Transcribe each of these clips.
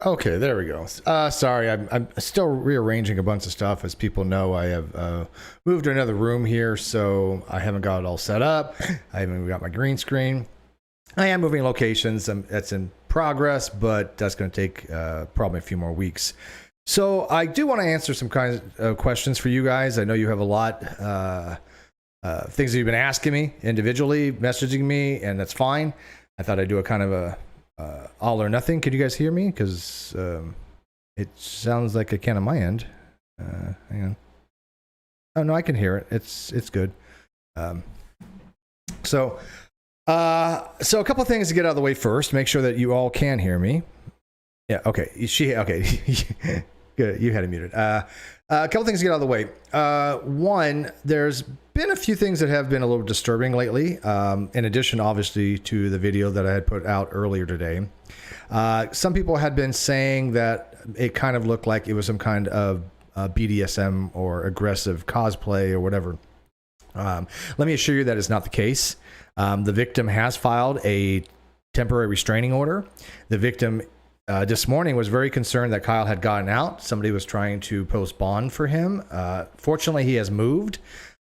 Okay, there we go. Sorry, I'm still rearranging a bunch of stuff. As people know, I have moved to another room here, so I haven't got it all set up. I haven't got my green screen. I am moving locations. That's in progress, but that's going to take probably a few more weeks. So I do want to answer some kinds of questions for you guys. I know you have a lot things that you've been asking me individually, messaging me, and that's fine. I thought I'd do a kind of a all or nothing. Could you guys hear me? Because it sounds like I can on my end. Hang on. Oh no, I can hear it. It's good. So a couple of things to get out of the way first. Make sure that you all can hear me. Yeah. Okay. Okay. Good. You had it muted. A couple things to get out of the way. One, there's been a few things that have been a little disturbing lately. In addition, obviously, to the video that I had put out earlier today. Some people had been saying that it kind of looked like it was some kind of BDSM or aggressive cosplay or whatever. Let me assure you that is not the case. The victim has filed a temporary restraining order. The victim this morning was very concerned that Kyle had gotten out. Somebody was trying to post bond for him. Fortunately, he has moved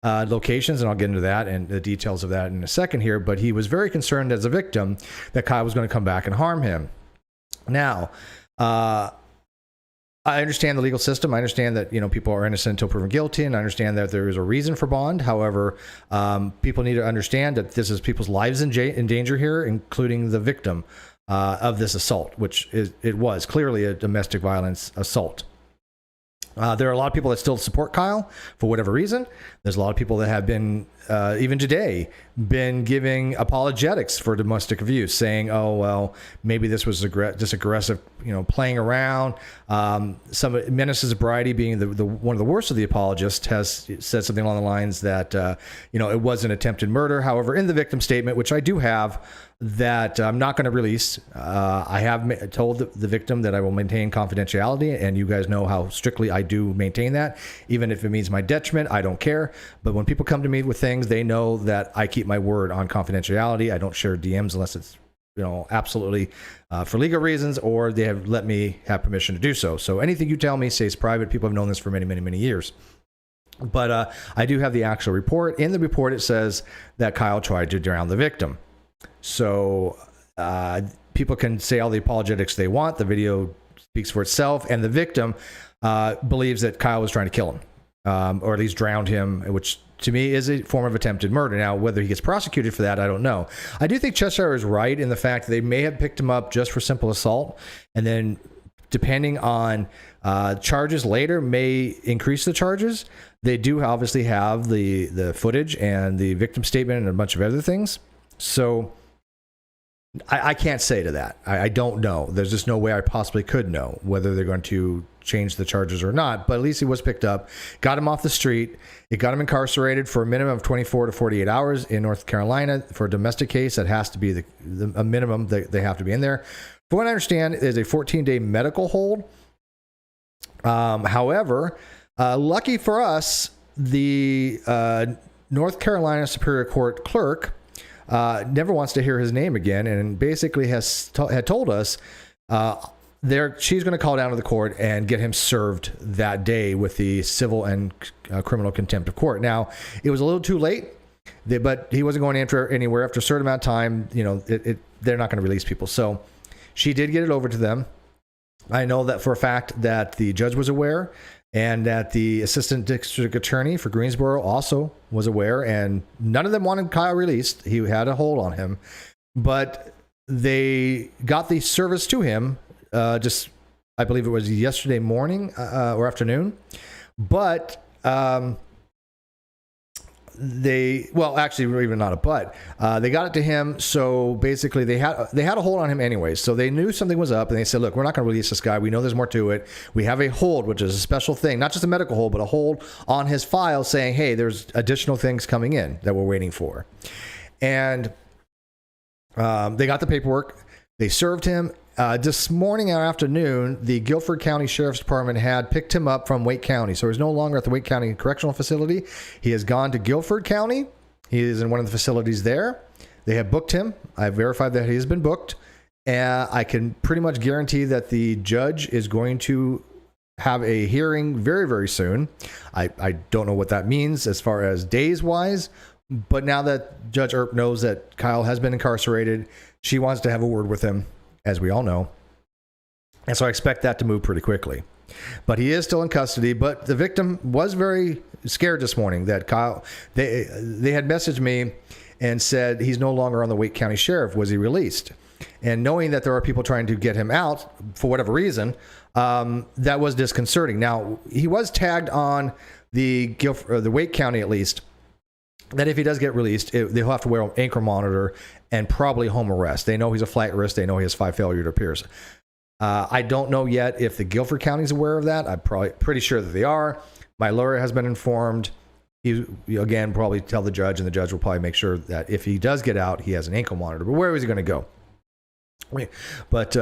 locations, and I'll get into that and the details of that in a second here. But he was very concerned as a victim that Kyle was going to come back and harm him. Now, I understand the legal system. I understand that people are innocent until proven guilty, and I understand that there is a reason for bond. However, people need to understand that this is people's lives in danger here, including the victim of this assault, which it was clearly a domestic violence assault. There are a lot of people that still support Kyle for whatever reason. There's a lot of people that have been, even today, been giving apologetics for domestic abuse, saying, "Oh well, maybe this was just aggressive, playing around." Some Menace to Sobriety, being the one of the worst of the apologists, has said something along the lines that it was an attempted murder. However, in the victim statement, which I do have, that I'm not going to release. I have told the victim that I will maintain confidentiality, and you guys know how strictly I do maintain that. Even if it means my detriment, I don't care. But when people come to me with things, they know that I keep my word on confidentiality. I don't share DMs unless it's absolutely for legal reasons, or they have let me have permission to do so. So anything you tell me stays private. People have known this for many, many, many years. But I do have the actual report. In the report, it says that Kyle tried to drown the victim. So people can say all the apologetics they want. The video speaks for itself, and the victim believes that Kyle was trying to kill him, or at least drowned him, which to me is a form of attempted murder. Now, whether he gets prosecuted for that, I don't know. I do think Cheshire is right in the fact that they may have picked him up just for simple assault, and then depending on charges later, may increase the charges. They do obviously have the footage and the victim statement and a bunch of other things. So I can't say to that. I don't know. There's just no way I possibly could know whether they're going to change the charges or not. But at least he was picked up, got him off the street. It got him incarcerated for a minimum of 24 to 48 hours in North Carolina. For a domestic case, that has to be a minimum that they have to be in there. From what I understand, is a 14-day medical hold. However, lucky for us, the North Carolina Superior Court clerk never wants to hear his name again, and basically had told us she's going to call down to the court and get him served that day with the civil and criminal contempt of court. Now, it was a little too late, but he wasn't going anywhere after a certain amount of time. They're not going to release people, so she did get it over to them. I know that for a fact that the judge was aware, and that the assistant district attorney for Greensboro also was aware, and none of them wanted Kyle released. He had a hold on him, but they got the service to him I believe it was yesterday morning or afternoon. But actually, even not a but. They got it to him, so basically they had a hold on him anyway. So they knew something was up, and they said, "Look, we're not going to release this guy. We know there's more to it. We have a hold, which is a special thing, not just a medical hold, but a hold on his file, saying, hey, there's additional things coming in that we're waiting for." And they got the paperwork. They served him. This morning or afternoon, the Guilford County Sheriff's Department had picked him up from Wake County. So he's no longer at the Wake County Correctional Facility. He has gone to Guilford County. He is in one of the facilities there. They have booked him. I verified that he has been booked. And I can pretty much guarantee that the judge is going to have a hearing very, very soon. I don't know what that means as far as days wise, but now that Judge Earp knows that Kyle has been incarcerated, she wants to have a word with him, as we all know. And so I expect that to move pretty quickly. But he is still in custody. But the victim was very scared this morning that Kyle, they had messaged me and said he's no longer on the Wake County Sheriff. Was he released? And knowing that there are people trying to get him out for whatever reason, that was disconcerting. Now, he was tagged on the Wake County, at least, that if he does get released, they'll have to wear an ankle monitor and probably home arrest. They know he's a flight risk. They know he has 5 failure to appear. I don't know yet if the Guilford County is aware of that. I'm probably pretty sure that they are. My lawyer has been informed. He, again, probably tell the judge, and the judge will probably make sure that if he does get out, he has an ankle monitor. But where is he going to go? But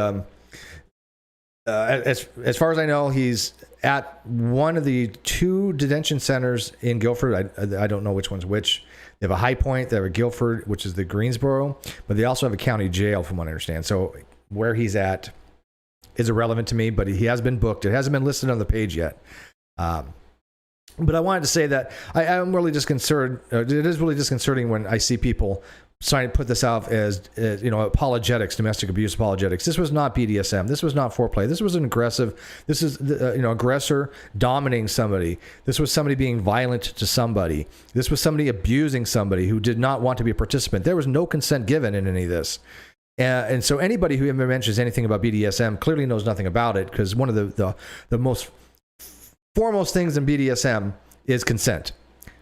as far as I know, he's at one of the 2 detention centers in Guilford. I don't know which one's which. They have a High Point. They have a Guilford, which is the Greensboro. But they also have a county jail, from what I understand. So where he's at is irrelevant to me, but he has been booked. It hasn't been listed on the page yet. But I wanted to say that I'm really disconcerted. It is really disconcerting when I see people trying to put this out as apologetics, domestic abuse apologetics. This was not BDSM. This was not foreplay. This was an aggressive. This is aggressor dominating somebody. This was somebody being violent to somebody. This was somebody abusing somebody who did not want to be a participant. There was no consent given in any of this. And so anybody who ever mentions anything about BDSM clearly knows nothing about it, because one of the most foremost things in BDSM is consent.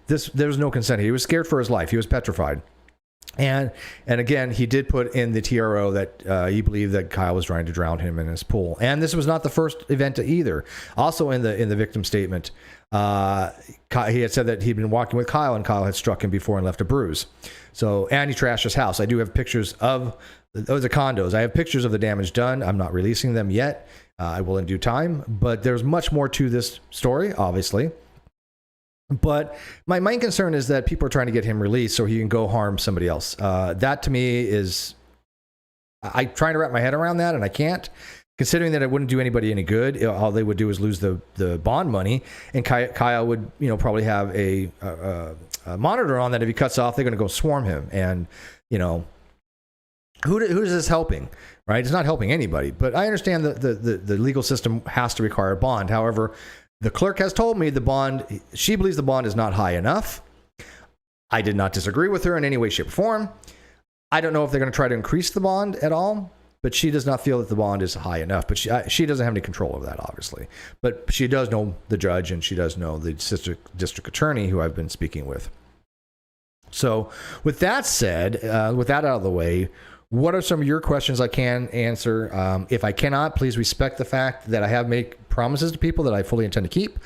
There was no consent. He was scared for his life. He was petrified. And again, he did put in the TRO that he believed that Kyle was trying to drown him in his pool. And this was not the first event either. Also in the victim statement, he had said that he'd been walking with Kyle, and Kyle had struck him before and left a bruise. So, and he trashed his house. I do have pictures of those are condos. I have pictures of the damage done. I'm not releasing them yet. I will in due time. But there's much more to this story, obviously. But my main concern is that people are trying to get him released so he can go harm somebody else. That to me is, I'm trying to wrap my head around that, and I can't. Considering that it wouldn't do anybody any good, all they would do is lose the bond money, and Kyle would probably have a monitor on that if he cuts off, they're going to go swarm him, and who is this helping? Right? It's not helping anybody. But I understand that the legal system has to require a bond. However, the clerk has told me she believes the bond is not high enough. I did not disagree with her in any way, shape, or form. I don't know if they're going to try to increase the bond at all, but she does not feel that the bond is high enough. But she doesn't have any control over that, obviously. But she does know the judge, and she does know the district attorney who I've been speaking with. So with that said, with that out of the way, what are some of your questions I can answer? If I cannot, please respect the fact that I have made promises to people that I fully intend to keep.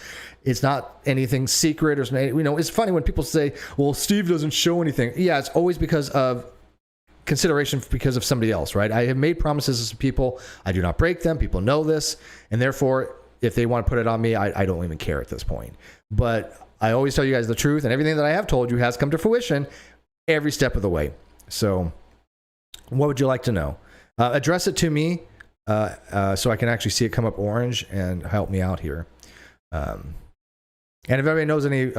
It's not anything secret, or it's funny when people say, well, Steve doesn't show anything. Yeah, it's always because of consideration because of somebody else, right? I have made promises to people. I do not break them. People know this. And therefore, if they want to put it on me, I don't even care at this point. But I always tell you guys the truth, and everything that I have told you has come to fruition every step of the way. So what would you like to know? Address it to me so I can actually see it come up orange and help me out here. And if anybody knows any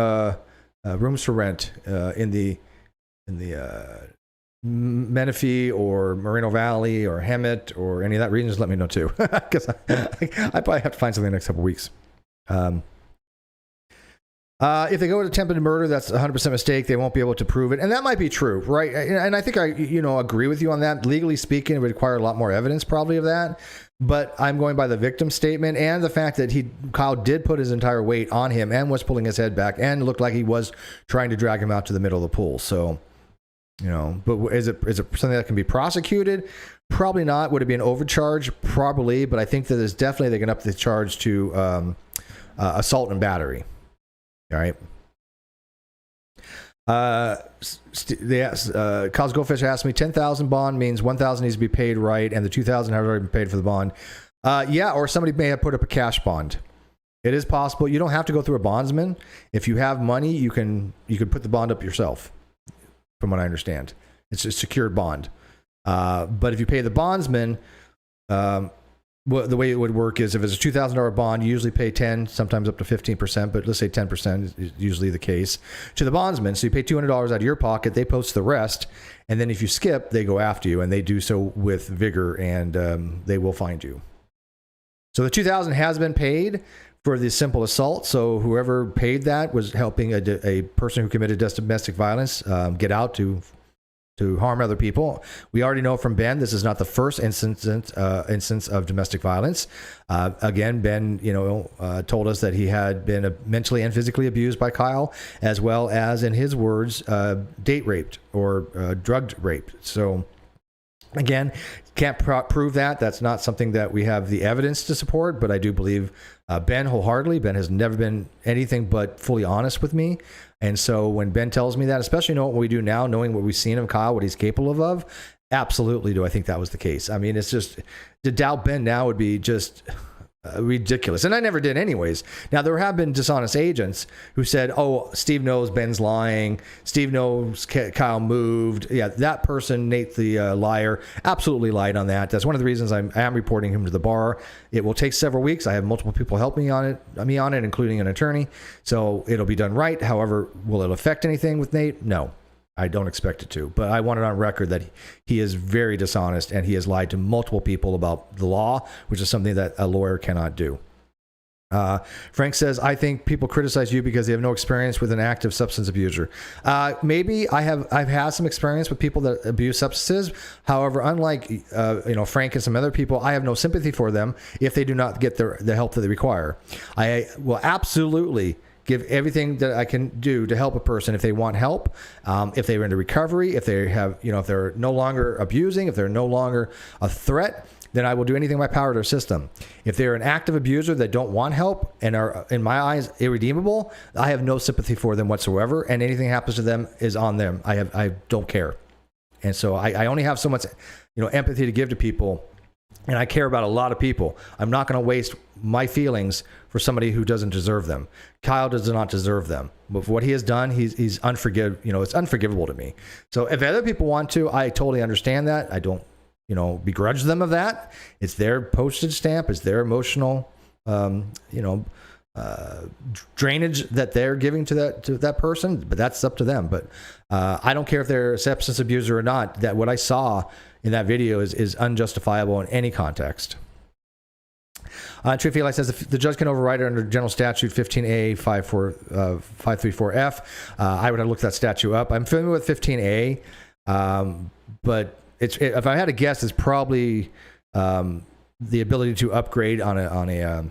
rooms for rent in the Menifee or Moreno Valley or Hemet or any of that region, just let me know too, because I probably have to find something in the next couple of weeks. If they go to attempted murder, that's 100% mistake. They won't be able to prove it. And that might be true, right? And I think I agree with you on that. Legally speaking, it would require a lot more evidence probably of that. But I'm going by the victim statement and the fact that Kyle did put his entire weight on him and was pulling his head back and looked like he was trying to drag him out to the middle of the pool. So, but is it something that can be prosecuted? Probably not. Would it be an overcharge? Probably. But I think that there's definitely, they can up the charge to assault and battery. All right. Cos Goldfish asked me, 10,000 bond means 1,000 needs to be paid, right? And the 2,000 has already been paid for the bond. Yeah, or somebody may have put up a cash bond. It is possible. You don't have to go through a bondsman. If you have money, you can put the bond up yourself. From what I understand, it's a secured bond. But if you pay the bondsman, the way it would work is if it's a $2,000 bond, you usually pay 10, sometimes up to 15%, but let's say 10% is usually the case to the bondsman. So you pay $200 out of your pocket, they post the rest, and then if you skip, they go after you, and they do so with vigor, and they will find you. So the $2,000 has been paid for the simple assault. So whoever paid that was helping a person who committed domestic violence get out to harm other people. We already know from Ben, this is not the first instance of domestic violence. Again, Ben, told us that he had been mentally and physically abused by Kyle, as well as, in his words, date raped or drugged raped. So again, can't prove that. That's not something that we have the evidence to support, but I do believe Ben wholeheartedly. Ben has never been anything but fully honest with me. And so when Ben tells me that, especially knowing what we do now, knowing what we've seen of Kyle, what he's capable of, absolutely do I think that was the case. I mean, it's just, to doubt Ben now would be just ridiculous. And I never did anyways. Now, there have been dishonest agents who said, oh, Steve knows Ben's lying. Steve knows Kyle moved. Yeah, that person, Nate the liar, absolutely lied on that. That's one of the reasons I am reporting him to the bar. It will take several weeks. I have multiple people help me on it, including an attorney. So it'll be done right. However, will it affect anything with Nate? No. I don't expect it to, but I want it on record that he is very dishonest and he has lied to multiple people about the law, which is something that a lawyer cannot do. Frank says, I think people criticize you because they have no experience with an active substance abuser. Maybe I've had some experience with people that abuse substances. However, unlike Frank and some other people, I have no sympathy for them if they do not get the help that they require. I will absolutely give everything that I can do to help a person if they want help, if they're into recovery, if they have, if they're no longer abusing, if they're no longer a threat, then I will do anything in my power to assist them. If they're an active abuser that don't want help and are, in my eyes, irredeemable, I have no sympathy for them whatsoever, and anything happens to them is on them. I don't care. And so I only have so much, empathy to give to people. And I care about a lot of people. I'm not going to waste my feelings for somebody who doesn't deserve them. Kyle does not deserve them. But for what he has done, he's unforgivable. It's unforgivable to me. So if other people want to, I totally understand that. I don't, begrudge them of that. It's their postage stamp. It's their emotional, drainage that they're giving to that person. But that's up to them. But I don't care if they're a substance abuser or not. That what I saw in that video is unjustifiable in any context. Trifila says the judge can override it under General Statute 15A 534F. I would have looked that statute up. I'm familiar with 15A, but if I had to guess, it's probably the ability to upgrade on a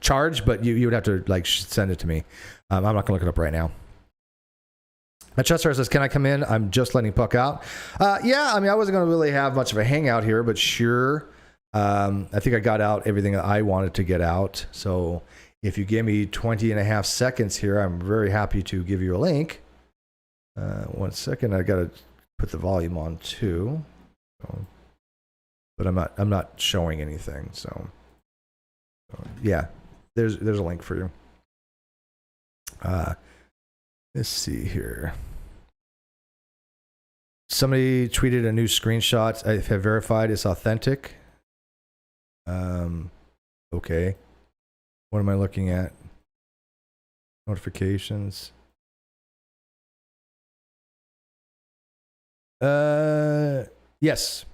charge, but you would have to send it to me. I'm not going to look it up right now. Chester says, can I come in? I'm just letting Puck out. Yeah, I wasn't going to really have much of a hangout here, but sure. I think I got out everything that I wanted to get out. So if you give me 20 and a half seconds here, I'm very happy to give you a link. 1 second. I got to put the volume on too. But I'm not showing anything. So yeah, there's a link for you. Let's see here. Somebody tweeted a new screenshot. I have verified it's authentic. Okay. What am I looking at? Notifications. Yes.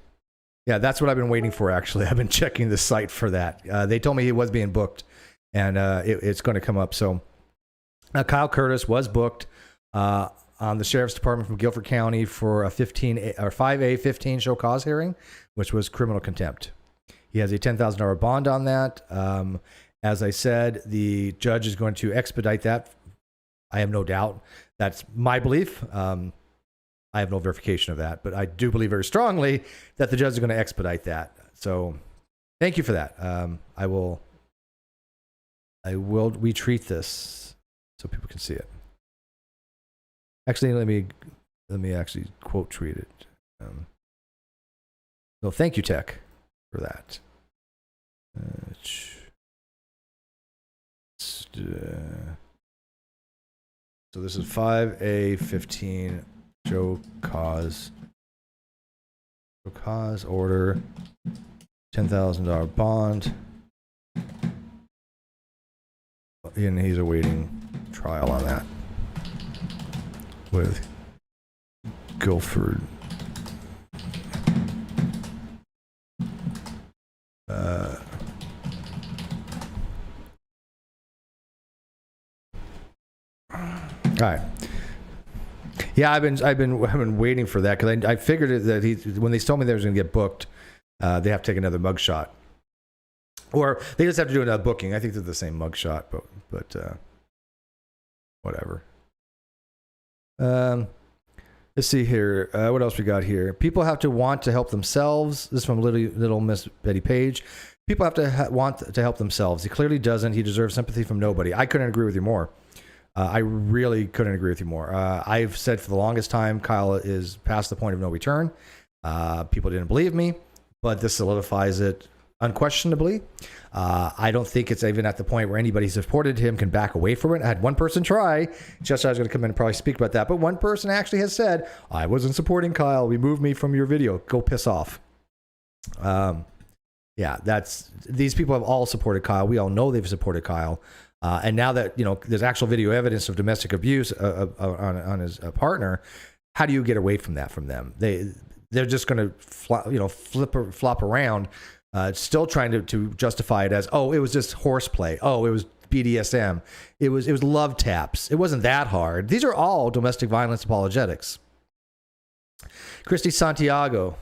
Yeah, that's what I've been waiting for, actually. I've been checking the site for that. They told me he was being booked, and it's going to come up. So Kyle Curtis was booked on the Sheriff's Department from Guilford County for a 5A15 show cause hearing, which was criminal contempt. He has a $10,000 bond on that. As I said, the judge is going to expedite that. I have no doubt. That's my belief. I have no verification of that, but I do believe very strongly that the judge is going to expedite that. So thank you for that. I will retweet this so people can see it. Actually, let me actually quote tweet it. So thank you, Tech, for that. So this is 5A15 show cause cause order, $10,000 bond, and he's awaiting trial on that with Guilford. All right. Yeah, I've been waiting for that because I figured that when they told me they was going to get booked, they have to take another mugshot, or they just have to do another booking. I think they're the same mugshot, but whatever. Let's see here. What else we got here? People have to want to help themselves. This is from Little Miss Betty Page. People have to want to help themselves. He clearly doesn't. He deserves sympathy from nobody. I couldn't agree with you more. I really couldn't agree with you more. I've said for the longest time, Kyle is past the point of no return. People didn't believe me, but this solidifies it unquestionably. I don't think it's even at the point where anybody who supported him can back away from it. I had one person try. Just I was going to come in and probably speak about that, but one person actually has said, I wasn't supporting Kyle. Remove me from your video. Go piss off. Yeah, these people have all supported Kyle. We all know they've supported Kyle. And now that, there's actual video evidence of domestic abuse on his partner, how do you get away from that from them? They're just going to flop around, still trying to justify it as, oh, it was just horseplay. Oh, it was BDSM. It was love taps. It wasn't that hard. These are all domestic violence apologetics. Christy Santiago,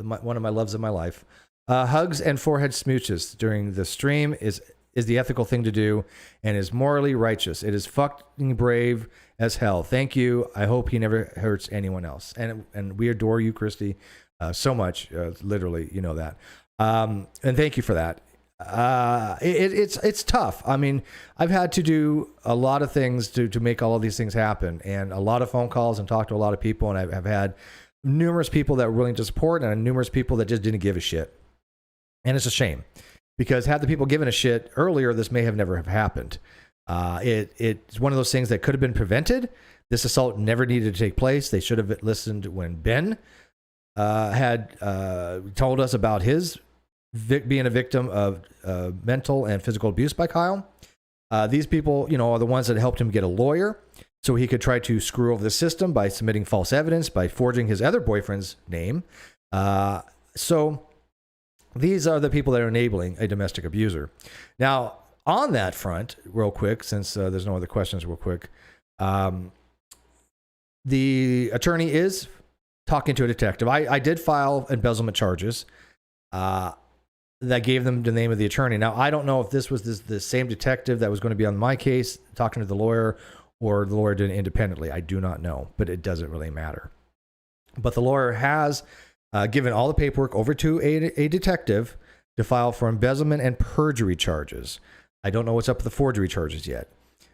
one of my loves of my life. Hugs and forehead smooches during the stream is the ethical thing to do and is morally righteous. It is fucking brave as hell. Thank you. I hope he never hurts anyone else. And we adore you, Christy, so much. Literally, you know that. And thank you for that. It's tough. I mean, I've had to do a lot of things to make all of these things happen, and a lot of phone calls and talk to a lot of people, and I've had numerous people that were willing to support and numerous people that just didn't give a shit. And it's a shame, because had the people given a shit earlier, this may have never have happened. It's one of those things that could have been prevented. This assault never needed to take place. They should have listened when Ben had told us about his being a victim of mental and physical abuse by Kyle. These people, are the ones that helped him get a lawyer so he could try to screw over the system by submitting false evidence, by forging his other boyfriend's name. So these are the people that are enabling a domestic abuser. Now, on that front, real quick, since there's no other questions, real quick, the attorney is talking to a detective. I did file embezzlement charges that gave them the name of the attorney. Now, I don't know if this was the same detective that was going to be on my case talking to the lawyer, or the lawyer did it independently. I do not know, but it doesn't really matter. But the lawyer has given all the paperwork over to a detective to file for embezzlement and perjury charges. I don't know what's up with the forgery charges yet,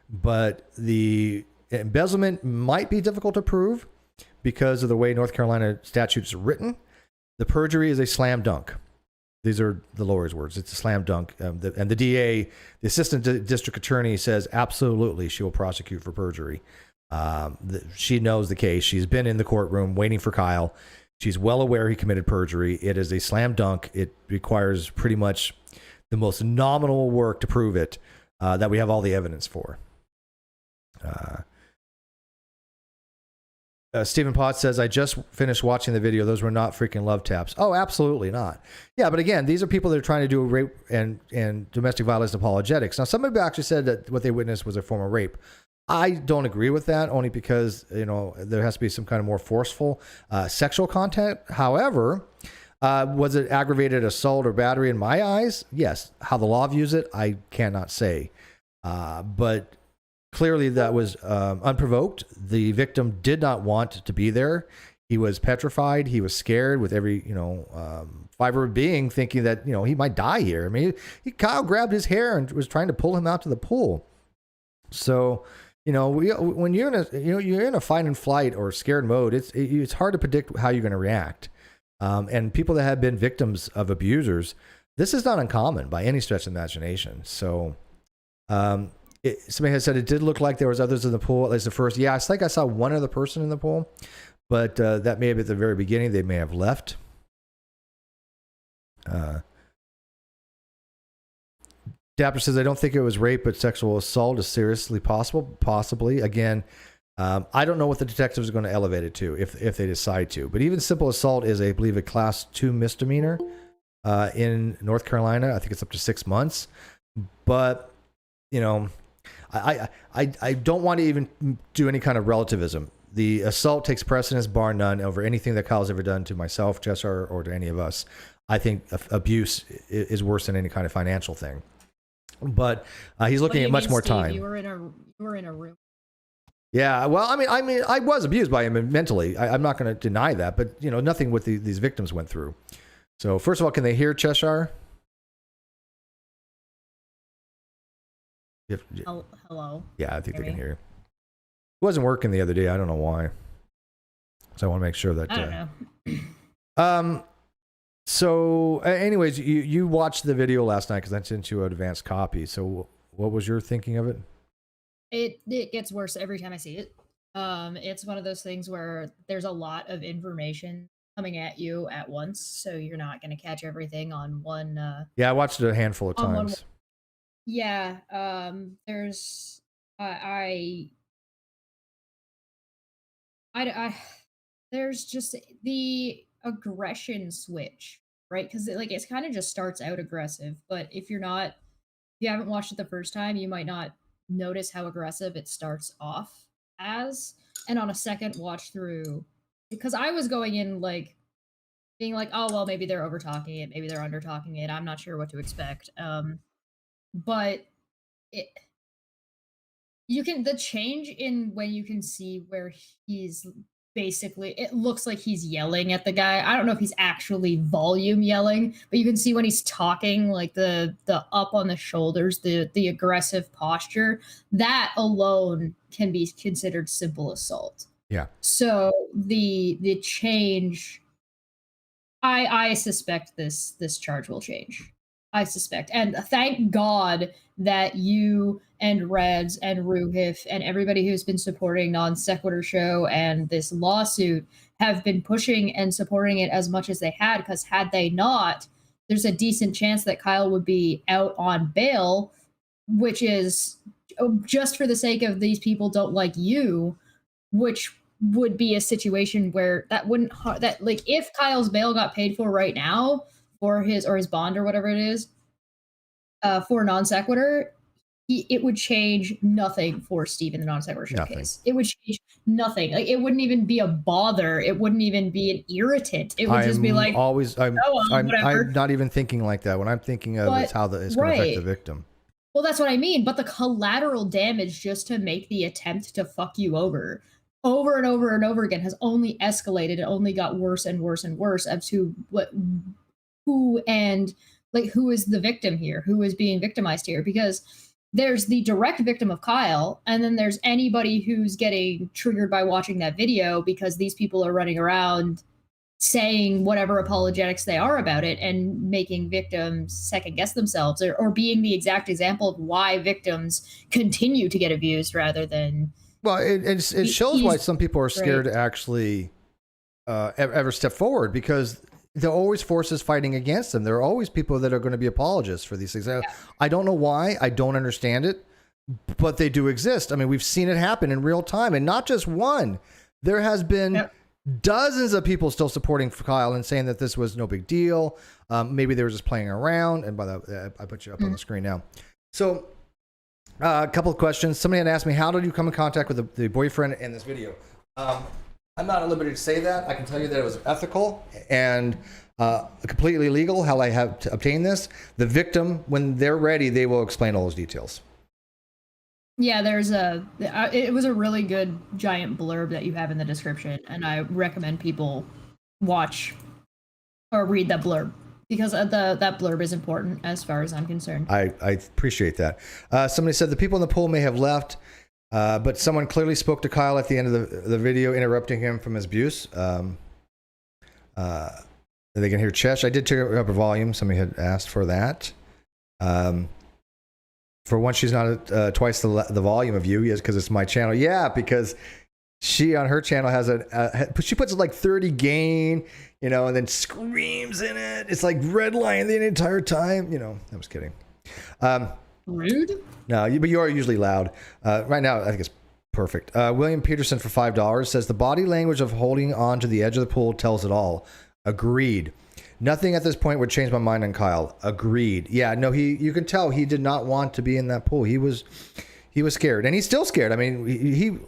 but the embezzlement might be difficult to prove because of the way North Carolina statutes are written. The perjury is a slam dunk. These are the lawyer's words. It's a slam dunk. And the DA, the assistant district attorney, says absolutely she will prosecute for perjury. She knows the case. She's been in the courtroom waiting for Kyle. She's well aware he committed perjury. It is a slam dunk. It requires pretty much the most nominal work to prove it, that we have all the evidence for. Stephen Potts says, I just finished watching the video. Those were not freaking love taps. Oh, absolutely not. Yeah, but again, these are people that are trying to do rape and domestic violence apologetics. Now, somebody actually said that what they witnessed was a form of rape. I don't agree with that, only because, there has to be some kind of more forceful sexual content. However, was it aggravated assault or battery in my eyes? Yes. How the law views it, I cannot say. But clearly that was unprovoked. The victim did not want to be there. He was petrified. He was scared with every, fiber of being, thinking that, he might die here. I mean, Kyle grabbed his hair and was trying to pull him out to the pool. So, when you're in a fight and flight or scared mode, it's hard to predict how you're going to react. And people that have been victims of abusers, this is not uncommon by any stretch of the imagination. So, somebody has said it did look like there was others in the pool, at least the first. Yeah, it's like I saw one other person in the pool, but that may have been at the very beginning. They may have left. Dapper says, I don't think it was rape, but sexual assault is seriously possible. Possibly. Again, I don't know what the detectives are going to elevate it to if they decide to. But even simple assault is, I believe, a class 2 misdemeanor in North Carolina. I think it's up to 6 months. But, you know, I don't want to even do any kind of relativism. The assault takes precedence, bar none, over anything that Kyle's ever done to myself, Jessar, or to any of us. I think abuse is worse than any kind of financial thing. But he's looking at much more time. You were in a room. Yeah, well, I mean, I was abused by him mentally. I'm not going to deny that, but you know, nothing with these victims went through. So, first of all, can they hear Cheshire? Hello. Yeah, I think they can hear you. It wasn't working the other day. I don't know why. So I want to make sure that. I don't know. So, anyways, you watched the video last night because I sent you an advanced copy. So, what was your thinking of it? It gets worse every time I see it. It's one of those things where there's a lot of information coming at you at once, so you're not going to catch everything on one. Yeah, I watched it a handful of times. Yeah, there's there's just the aggression switch, right? Because it kind of just starts out aggressive, but if you haven't watched it the first time, you might not notice how aggressive it starts off as. And on a second watch through, because I was going in like being like, oh well, maybe they're over talking it, maybe they're under talking it, I'm not sure what to expect. But the change in when you can see where he's basically, it looks like he's yelling at the guy. I don't know if he's actually volume yelling, but you can see when he's talking, like the up on the shoulders, the aggressive posture, that alone can be considered simple assault. Yeah. So the change, I suspect this charge will change. I suspect. And thank God that you and Reds and Ruhif and everybody who's been supporting Non Sequitur Show and this lawsuit have been pushing and supporting it as much as they had, because had they not, there's a decent chance that Kyle would be out on bail, which is just for the sake of these people don't like you, which would be a situation where if Kyle's bail got paid for right now, or his bond or whatever it is, for Non Sequitur, it would change nothing for Steve in the Non Sequitur Show case. It would change nothing. Like, it wouldn't even be a bother. It wouldn't even be an irritant. It would just be like, I'm not even thinking like that. When I'm thinking of it's how it's going to affect the victim. Well, that's what I mean. But the collateral damage just to make the attempt to fuck you over and over and over again has only escalated. It only got worse and worse and worse as to who is the victim here, who is being victimized here, because there's the direct victim of Kyle, and then there's anybody who's getting triggered by watching that video because these people are running around saying whatever apologetics they are about it and making victims second guess themselves, or being the exact example of why victims continue to get abused rather than. Well, it shows why some people are scared to actually ever step forward, because there are always forces fighting against them. There are always people that are going to be apologists for these things. Yeah. I don't know why. I don't understand it, but they do exist. I mean, we've seen it happen in real time, and not just one. There has been dozens of people still supporting Kyle and saying that this was no big deal. Maybe they were just playing around. And by the I put you up on the screen now. So a couple of questions. Somebody had asked me, how did you come in contact with the boyfriend in this video? I'm not at liberty to say that. I can tell you that it was ethical and completely legal how I have to obtain this. The victim, when they're ready, they will explain all those details. Yeah, it was a really good giant blurb that you have in the description, and I recommend people watch or read that blurb, because that blurb is important as far as I'm concerned. I appreciate that. Somebody said the people in the pool may have left. But someone clearly spoke to Kyle at the end of the video, interrupting him from his abuse. They can hear Chesh. I did turn up her volume. Somebody had asked for that. For once, she's not twice the volume of you. Yes, because it's my channel. Yeah, because She on her channel has she puts like 30 gain, and then screams in it. It's like red line the entire time. I was kidding. Rude. No, but you are usually loud. Right now, I think it's perfect. William Peterson for $5 says the body language of holding on to the edge of the pool tells it all. Agreed. Nothing at this point would change my mind on Kyle. Agreed. Yeah, no, you can tell he did not want to be in that pool. He was scared, and he's still scared. I mean, he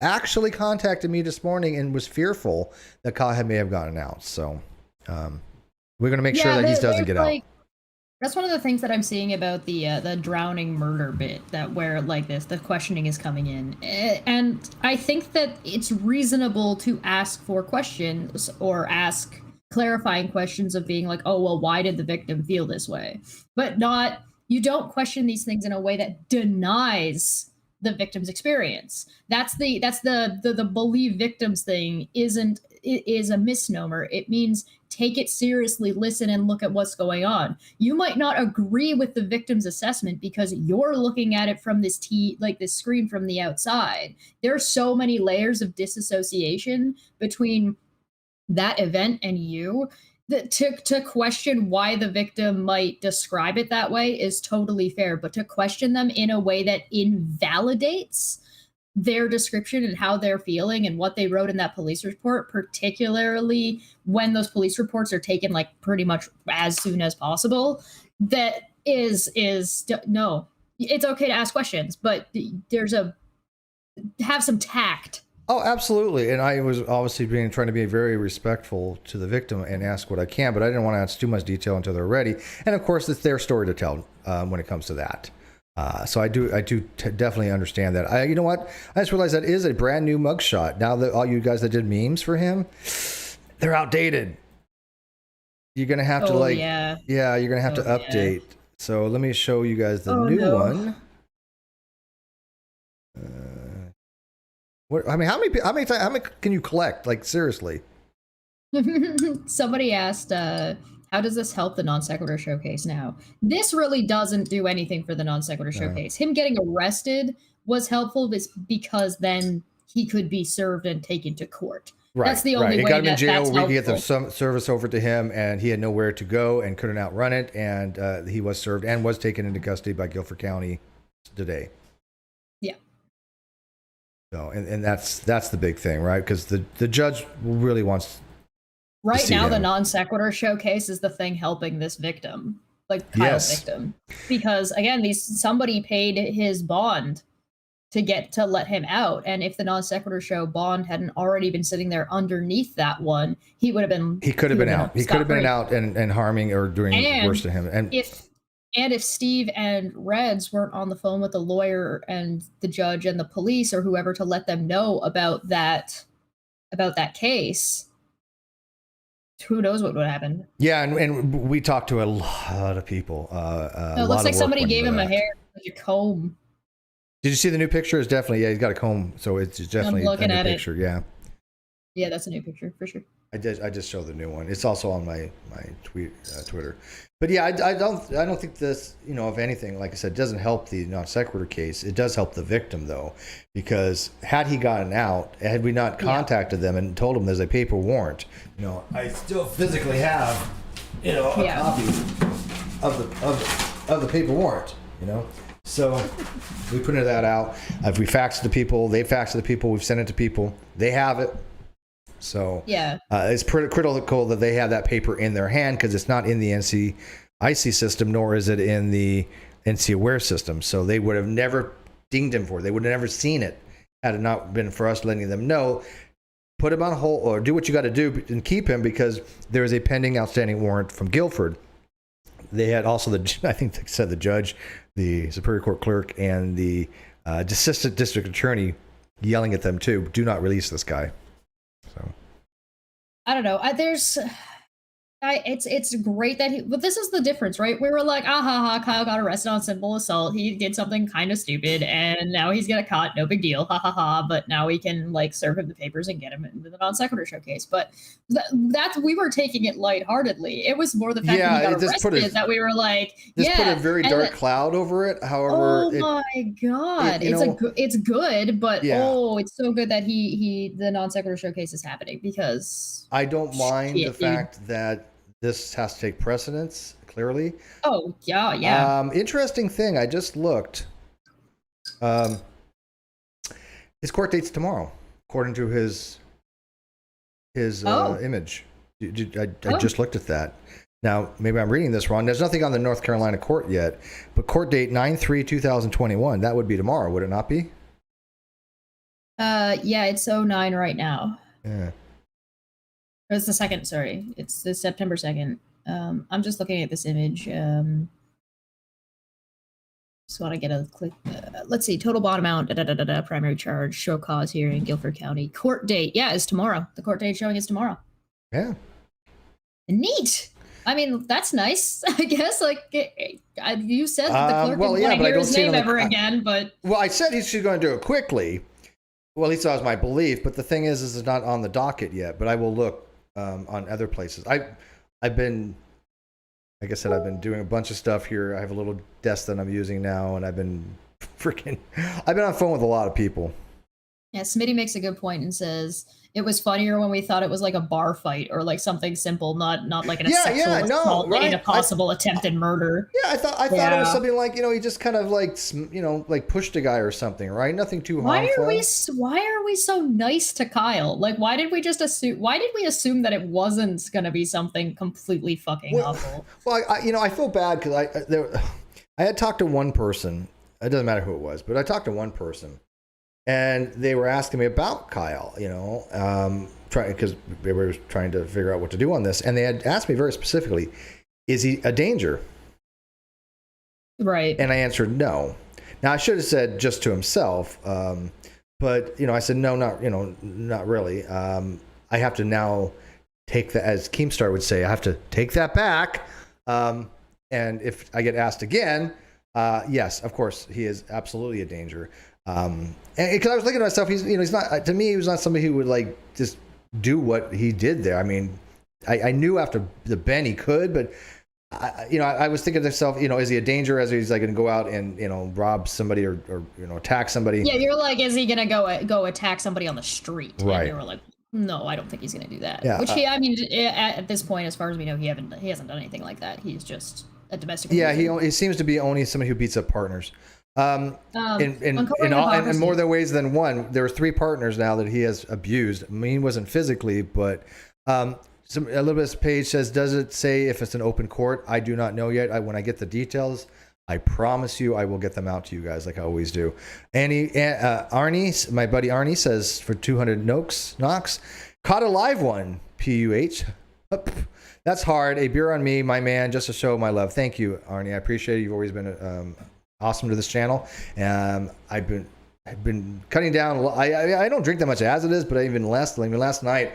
actually contacted me this morning and was fearful that Kyle may have gotten out. So we're going to make sure that he doesn't get out. That's one of the things that I'm seeing about the drowning murder bit, that where the questioning is coming in, and I think that it's reasonable to ask for questions or ask clarifying questions of being like, oh, well, why did the victim feel this way? But you don't question these things in a way that denies the victim's experience. That's the believe victims thing is a misnomer. It means take it seriously, listen, and look at what's going on. You might not agree with the victim's assessment because you're looking at it from this screen from the outside. There are so many layers of disassociation between that event and you that to question why the victim might describe it that way is totally fair, but to question them in a way that invalidates their description and how they're feeling and what they wrote in that police report, particularly when those police reports are taken like pretty much as soon as possible, that is no. It's okay to ask questions, but have some tact. Oh, absolutely. And I was obviously trying to be very respectful to the victim and ask what I can, but I didn't want to ask too much detail until they're ready. And of course, it's their story to tell when it comes to that. So I do definitely understand that. You know what? I just realized that is a brand new mugshot. Now that all you guys that did memes for him, they're outdated. You're gonna have to you're gonna have to update. Yeah. So let me show you guys the new one. How many can you collect? Like, seriously. Somebody asked, how does this help the non sequitur showcase now? This really doesn't do anything for the non sequitur showcase. Him getting arrested was helpful because then he could be served and taken to court. Right. That's the only way. It got him in jail. We could get the service over to him, and he had nowhere to go and couldn't outrun it. And he was served and was taken into custody by Guilford County today. Yeah. So, and that's the big thing, right? Because the judge really wants. Right now, the non sequitur showcase is the thing helping this victim, like Kyle's victim, because again, somebody paid his bond to let him out, and if the non sequitur show bond hadn't already been sitting there underneath that one, he would have been. He could have been out. He could have been out and harming or doing worse to him. And if Steve and Reds weren't on the phone with the lawyer and the judge and the police or whoever to let them know about that case, who knows what would happen. Yeah, and we talked to a lot of people. It looks like somebody gave him a comb. Did you see the new picture? It's definitely, he's got a comb, so it's definitely a new picture. Yeah. Yeah, that's a new picture for sure. I just showed the new one. It's also on my Twitter. But yeah, I don't think this, if anything, like I said, doesn't help the non sequitur case. It does help the victim though, because had he gotten out, had we not contacted them and told them there's a paper warrant, I still physically have, a copy of the paper warrant, So we printed that out. We faxed it to people. They faxed it to people. We've sent it to people. They have it. So it's pretty critical that they have that paper in their hand because it's not in the NCIC system, nor is it in the NC Aware system. So they would have never dinged him for it. They would have never seen it had it not been for us letting them know. Put him on hold or do what you got to do and keep him because there is a pending outstanding warrant from Guilford. They had also I think they said the judge, the Superior Court clerk, and the assistant district attorney yelling at them too. Do not release this guy. So I don't know. It's great that but this is the difference, right? We were like, ah ha ha, Kyle got arrested on simple assault. He did something kind of stupid, and now he's gonna caught. No big deal, ha ha ha. But now we can like serve him the papers and get him into the non sequitur showcase. But that's we were taking it lightheartedly. It was more the fact that he got arrested that we were like, this yeah, put a very dark cloud over it. However, oh my god, it's good, but it's so good that the non sequitur showcase is happening because I don't mind the fact that this has to take precedence, clearly. Oh, yeah. Interesting thing, I just looked. His court date's tomorrow, according to his image. I just looked at that. Now, maybe I'm reading this wrong. There's nothing on the North Carolina court yet, but court date 9/3/2021. That would be tomorrow, would it not be? Yeah, it's 09 right now. Yeah. It's the 2nd, sorry. It's the September 2nd. I'm just looking at this image. Just want to get a click. Let's see. Total bond amount, primary charge, show cause hearing, Guilford County. Court date, yeah, is tomorrow. The court date showing is tomorrow. Yeah. Neat. I mean, that's nice, I guess. Like, you said that the clerk didn't want to hear his name ever again, but... Well, I said he's going to do it quickly. Well, at least that was my belief. But the thing is it's not on the docket yet. But I will look on other places. I've been, like I said, I've been doing a bunch of stuff here. I have a little desk that I'm using now, and I've been on the phone with a lot of people. Yeah, Smitty makes a good point and says it was funnier when we thought it was like a bar fight or like something simple, not like a sexual assault and a possible attempted murder. Yeah, I thought it was something like, he just kind of like, like pushed a guy or something, right? Nothing too harmful. Why are we so nice to Kyle? Like, why did we assume that it wasn't going to be something completely fucking awful? Well, I feel bad because I had talked to one person. It doesn't matter who it was, but I talked to one person. And they were asking me about Kyle, because they were trying to figure out what to do on this. And they had asked me very specifically, is he a danger? Right. And I answered no. Now, I should have said just to himself. But, I said, no, not really. I have to now take that, as Keemstar would say, I have to take that back. And if I get asked again, yes, of course, he is absolutely a danger. And because I was looking at myself, he's not, to me, he was not somebody who would like just do what he did there. I mean, I knew after the Ben he could, but I was thinking to myself, is he a danger as he's like going to go out and rob somebody or attack somebody? Yeah, you're like, is he going to go attack somebody on the street? Right. And you were like, no, I don't think he's going to do that. Yeah, which at this point, as far as we know, he hasn't done anything like that. He's just a domestic. Yeah, he seems to be only somebody who beats up partners. In more than ways than one. There were 3 partners now that he has abused. I mean, he wasn't physically, but Elizabeth's page says, does it say if it's an open court? I do not know yet. When I get the details, I promise you I will get them out to you guys like I always do. Arnie, my buddy Arnie says for 200 knocks, caught a live one, PUH. That's hard. A beer on me, my man, just to show my love. Thank you, Arnie. I appreciate it. You've always been awesome to this channel. I've been cutting down. I don't drink that much as it is, but even last night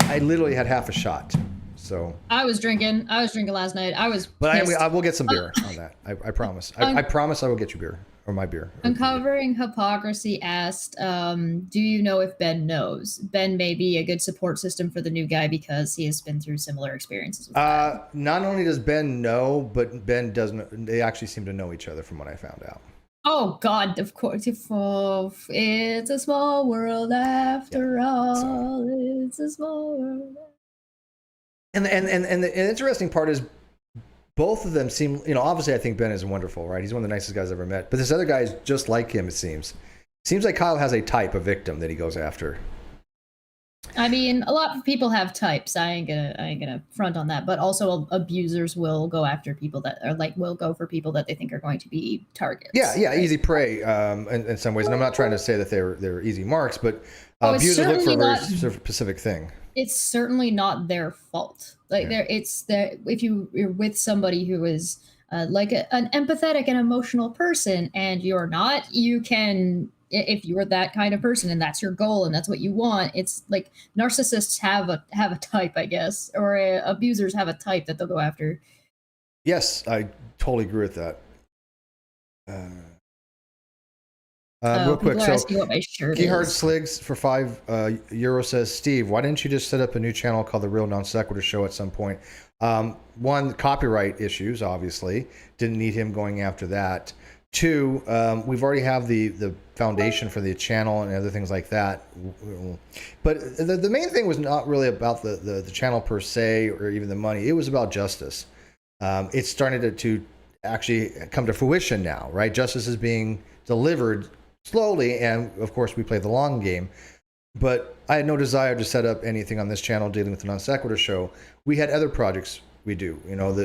I literally had half a shot. So I was drinking last night. But I will get some beer on that. I promise. I promise I will get you beer or my beer. Uncovering Hypocrisy asked, do you know if Ben knows? Ben may be a good support system for the new guy because he has been through similar experiences with not only does Ben know, but Ben doesn't. They actually seem to know each other from what I found out. Oh God, of course. It's a small world after all. It's a small world. And the interesting part is both of them seem, obviously I think Ben is wonderful, right? He's one of the nicest guys I've ever met. But this other guy is just like him, it seems. Seems like Kyle has a type of victim that he goes after. I mean, a lot of people have types. I ain't gonna front on that. But also abusers will go after people that are will go for people that they think are going to be targets. Yeah, right? Easy prey in some ways. And I'm not trying to say that they're easy marks, but abusers look for a very specific thing. It's certainly not their fault. If you're with somebody who is an empathetic and emotional person and you're not, you can if you're that kind of person and that's your goal and that's what you want, it's like narcissists have a type, I guess, or abusers have a type that they'll go after. Yes, I totally agree with that. Real quick, so Keyhard Sligs for €5 says, Steve, why didn't you just set up a new channel called The Real Non Sequitur Show at some point? One, copyright issues, obviously. Didn't need him going after that. Two, we've already have the foundation for the channel and other things like that. But the main thing was not really about the channel per se or even the money. It was about justice. It's starting to actually come to fruition now, right? Justice is being delivered slowly, and of course we play the long game. But I had no desire to set up anything on this channel dealing with the Non Sequitur Show. We had other projects we do. You know,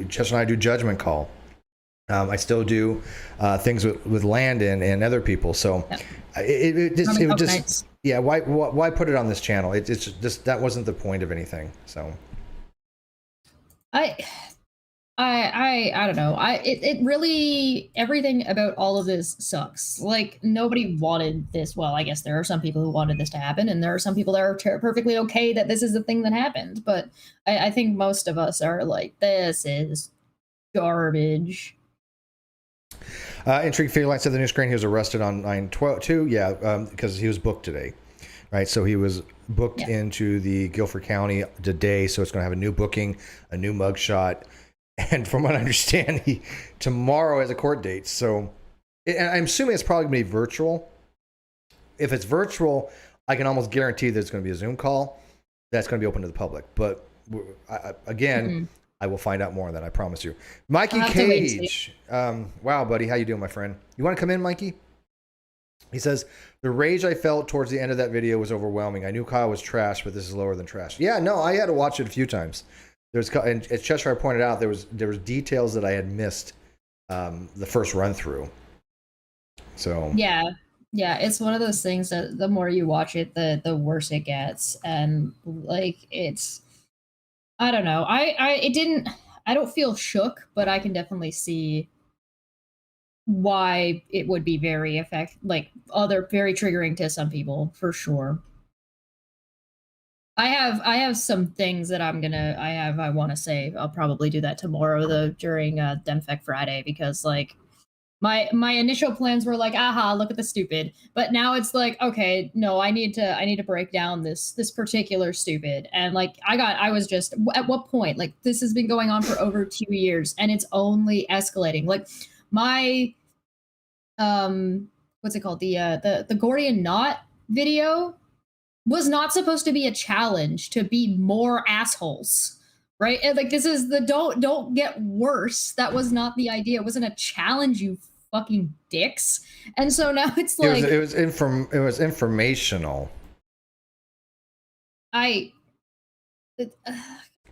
Chester and I do Judgment Call. I still do things with Landon and other people. So it would just yeah. Why put it on this channel? It's just that wasn't the point of anything. So I don't know. It really, everything about all of this sucks. Like, nobody wanted this. Well, I guess there are some people who wanted this to happen, and there are some people that are perfectly okay that this is the thing that happened. But I think most of us are like, this is garbage. Intrigue Feline said the new screen, he was arrested on 9/12/2. Yeah, because he was booked today, right? So he was booked into the Guilford County today. So it's going to have a new booking, a new mugshot. And from what I understand, he tomorrow has a court date. So and I'm assuming it's probably going to be virtual. If it's virtual, I can almost guarantee that it's going to be a Zoom call that's going to be open to the public. But again, I will find out more on that. I promise you. Mikey Cage. Wow, buddy. How you doing, my friend? You want to come in, Mikey? He says, the rage I felt towards the end of that video was overwhelming. I knew Kyle was trash, but this is lower than trash. Yeah, no, I had to watch it a few times. And as Cheshire pointed out, there was details that I had missed the first run through. So yeah, it's one of those things that the more you watch it, the worse it gets, and like it's, I don't know, I don't feel shook, but I can definitely see why it would be very very triggering to some people for sure. I have some things that I want to say. I'll probably do that tomorrow though during Demfec Friday, because like my initial plans were like, aha, look at the stupid, but now it's like, okay, no, I need to break down this particular stupid. And like I was just, at what point, like this has been going on for over 2 years and it's only escalating. Like my what's it called, the Gordian knot video was not supposed to be a challenge to be more assholes, right? And like, this is the don't get worse. That was not the idea. It wasn't a challenge, you fucking dicks. And so now it's like it was informational. But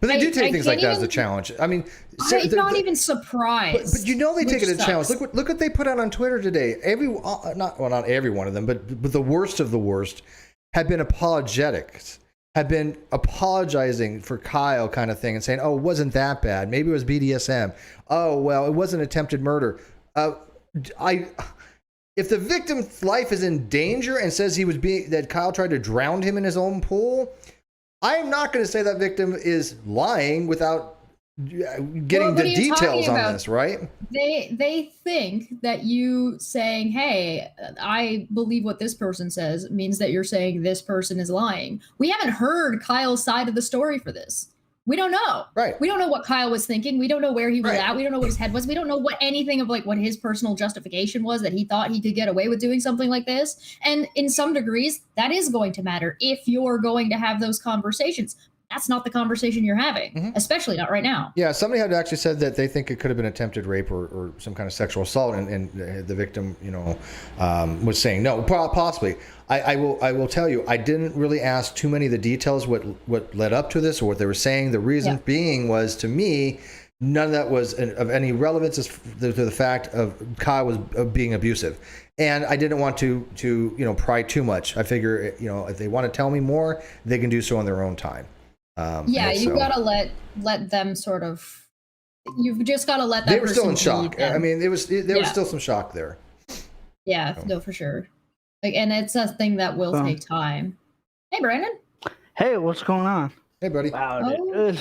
they do take things like that as a challenge. I mean, I'm not even surprised. But you know they take it as a challenge. Look what they put out on Twitter today. Not every one of them, but the worst of the worst had been apologetics, had been apologizing for Kyle kind of thing and saying, oh, it wasn't that bad. Maybe it was BDSM. Oh, well, it wasn't attempted murder. If the victim's life is in danger and says that Kyle tried to drown him in his own pool, I am not going to say that victim is lying without getting the details on this, right? They think that you saying, hey, I believe what this person says means that you're saying this person is lying. We haven't heard Kyle's side of the story for this. We don't know. Right. We don't know what Kyle was thinking. We don't know where he was at. We don't know what his head was. We don't know what anything of like what his personal justification was that he thought he could get away with doing something like this. And in some degrees, that is going to matter if you're going to have those conversations. That's not the conversation you're having, especially not right now. Yeah, somebody had actually said that they think it could have been attempted rape or some kind of sexual assault, and the victim, was saying no, possibly. I will tell you, I didn't really ask too many of the details what led up to this or what they were saying. The reason being was, to me, none of that was of any relevance to the fact of Kyle was being abusive. And I didn't want to pry too much. I figure, if they want to tell me more, they can do so on their own time. You gotta let them sort of. You've just gotta let that. They were still in shock. I mean, there was still some shock there. Yeah, no, for sure. Like, and it's a thing that will take time. Hey, Brandon. Hey, what's going on? Hey, buddy. About it. Oh.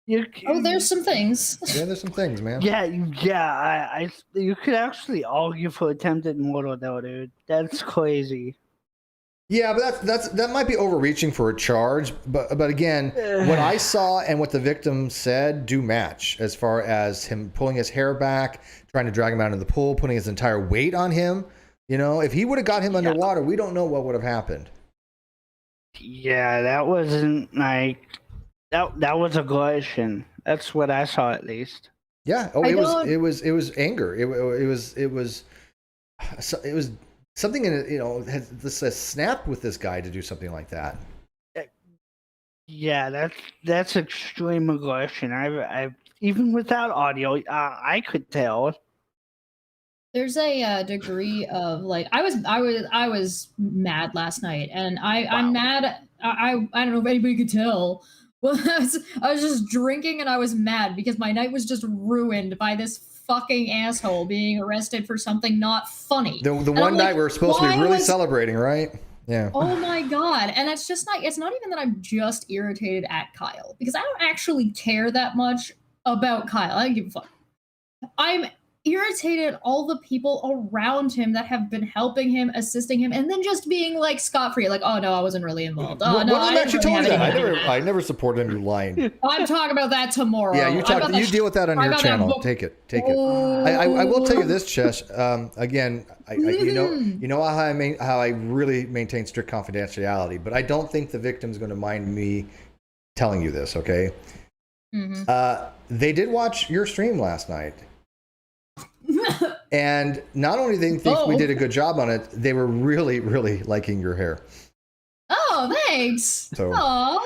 You, Oh, there's some things. Yeah, there's some things, man. yeah. You could actually argue for attempted murder, though, dude. That's crazy. Yeah, but that might be overreaching for a charge. But again, what I saw and what the victim said do match as far as him pulling his hair back, trying to drag him out of the pool, putting his entire weight on him. You know, if he would have got him underwater, we don't know what would have happened. Yeah, that wasn't like that was aggression. That's what I saw, at least. Yeah. Oh, it was anger. It was something in it. You know, had this snap with this guy to do something like that. Yeah, that's extreme aggression. I've even without audio, I could tell. There's a degree of like I was mad last night, and I'm mad. I don't know if anybody could tell. Well, I was just drinking and I was mad because my night was just ruined by this fucking asshole being arrested for something not funny. The one night we were supposed to be really celebrating, right? Yeah. Oh my god. And it's not even that I'm just irritated at Kyle, because I don't actually care that much about Kyle. I don't give a fuck. I'm irritated at all the people around him that have been helping him, assisting him, and then just being like scot-free, like, oh no, I wasn't really involved. Oh no, I actually told you that. I never supported him. You lying. I'm talking about that tomorrow. Yeah, you deal with that on your channel. Take it. I will tell you this, Chesh. Again, you know how I really maintain strict confidentiality, but I don't think the victim's going to mind me telling you this. Okay. Mm-hmm. They did watch your stream last night. And not only do they think we did a good job on it, they were really, really liking your hair. Oh, thanks. So, aww.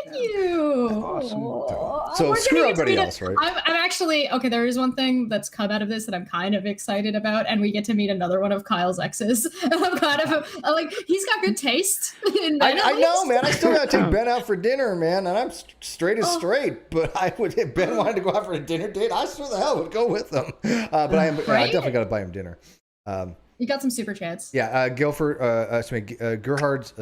Thank you. Awesome. So screw everybody else, right? I'm actually, okay, there is one thing that's come out of this that I'm kind of excited about, and we get to meet another one of Kyle's exes. And I'm kind of like, he's got good taste. I know, man. I still got to take Ben out for dinner, man. And I'm straight as straight. But if Ben wanted to go out for a dinner date, I sure the hell would go with them. But I definitely got to buy him dinner. You got some super chats. Yeah, Gerhard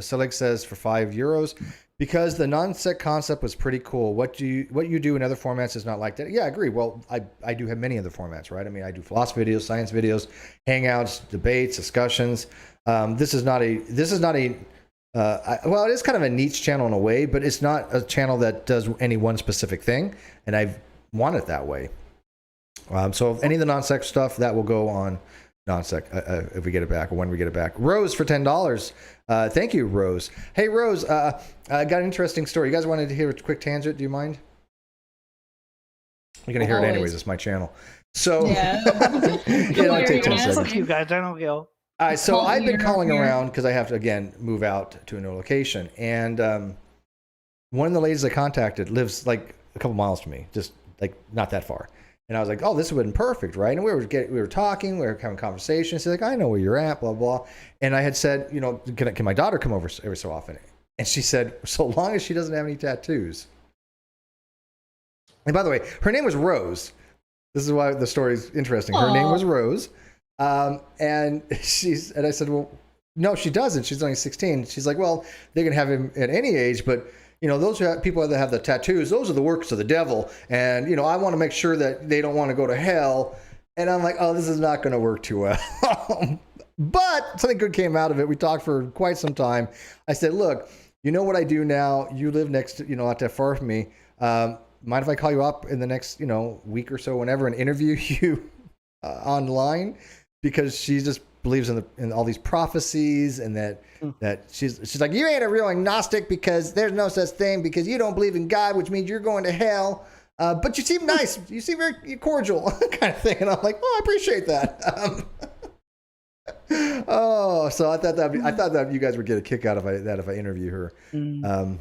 Selig says for €5. Because the non-sec concept was pretty cool. What you do in other formats is not like that. Yeah, I agree. Well, I do have many other formats, right? I mean, I do philosophy videos, science videos, hangouts, debates, discussions. This is not a well, it is kind of a niche channel in a way, but it's not a channel that does any one specific thing, and I want it that way. So if any of the non-sec stuff, that will go on non-sec if we get it back, or when we get it back. Rose for $10. Thank you, Rose. Hey, Rose, I got an interesting story. You guys wanted to hear a quick tangent? Do you mind? You're going to hear it anyways. It's my channel. So, yeah. I'll take 10 seconds. You guys, I don't go. So I've been calling around because I have to, again, move out to a new location. And one of the ladies I contacted lives like a couple miles from me, just like not that far. And I was like, oh, this would have been perfect, right? And we were talking, we were having conversations. She's like, I know where you're at, blah, blah. And I had said, you know, can my daughter come over every so often? And she said, so long as she doesn't have any tattoos. And by the way, her name was Rose. This is why the story's interesting. Her name was Rose. And I said, well, no, she doesn't. She's only 16. She's like, well, they can have him at any age, but you know, those people that have the tattoos, those are the works of the devil. And, you know, I want to make sure that they don't want to go to hell. And I'm like, oh, this is not going to work too well. But something good came out of it. We talked for quite some time. I said, look, you know what I do now? You live next to, not that far from me. Mind if I call you up in the next, week or so, whenever, and interview you online? Because she just believes in all these prophecies, and that she's like, you ain't a real agnostic because there's no such thing, because you don't believe in God, which means you're going to hell. But you seem nice. You seem very cordial, kind of thing. And I'm like, oh, I appreciate that. So I thought that you guys would get a kick out of that if I interview her.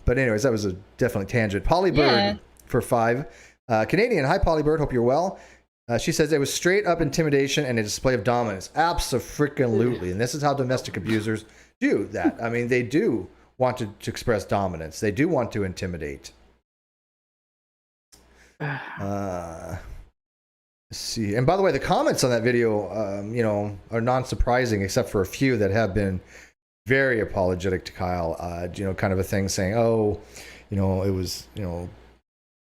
But anyways, that was a definitely tangent. Polly Bird for $5. Canadian. Hi, Polly Bird. Hope you're well. She says it was straight up intimidation and a display of dominance. Abso-freaking-lutely. And this is how domestic abusers do that. I mean, they do want to express dominance. They do want to intimidate. Let's see. And by the way, the comments on that video, are non-surprising, except for a few that have been very apologetic to Kyle. Kind of a thing saying, "Oh, it was,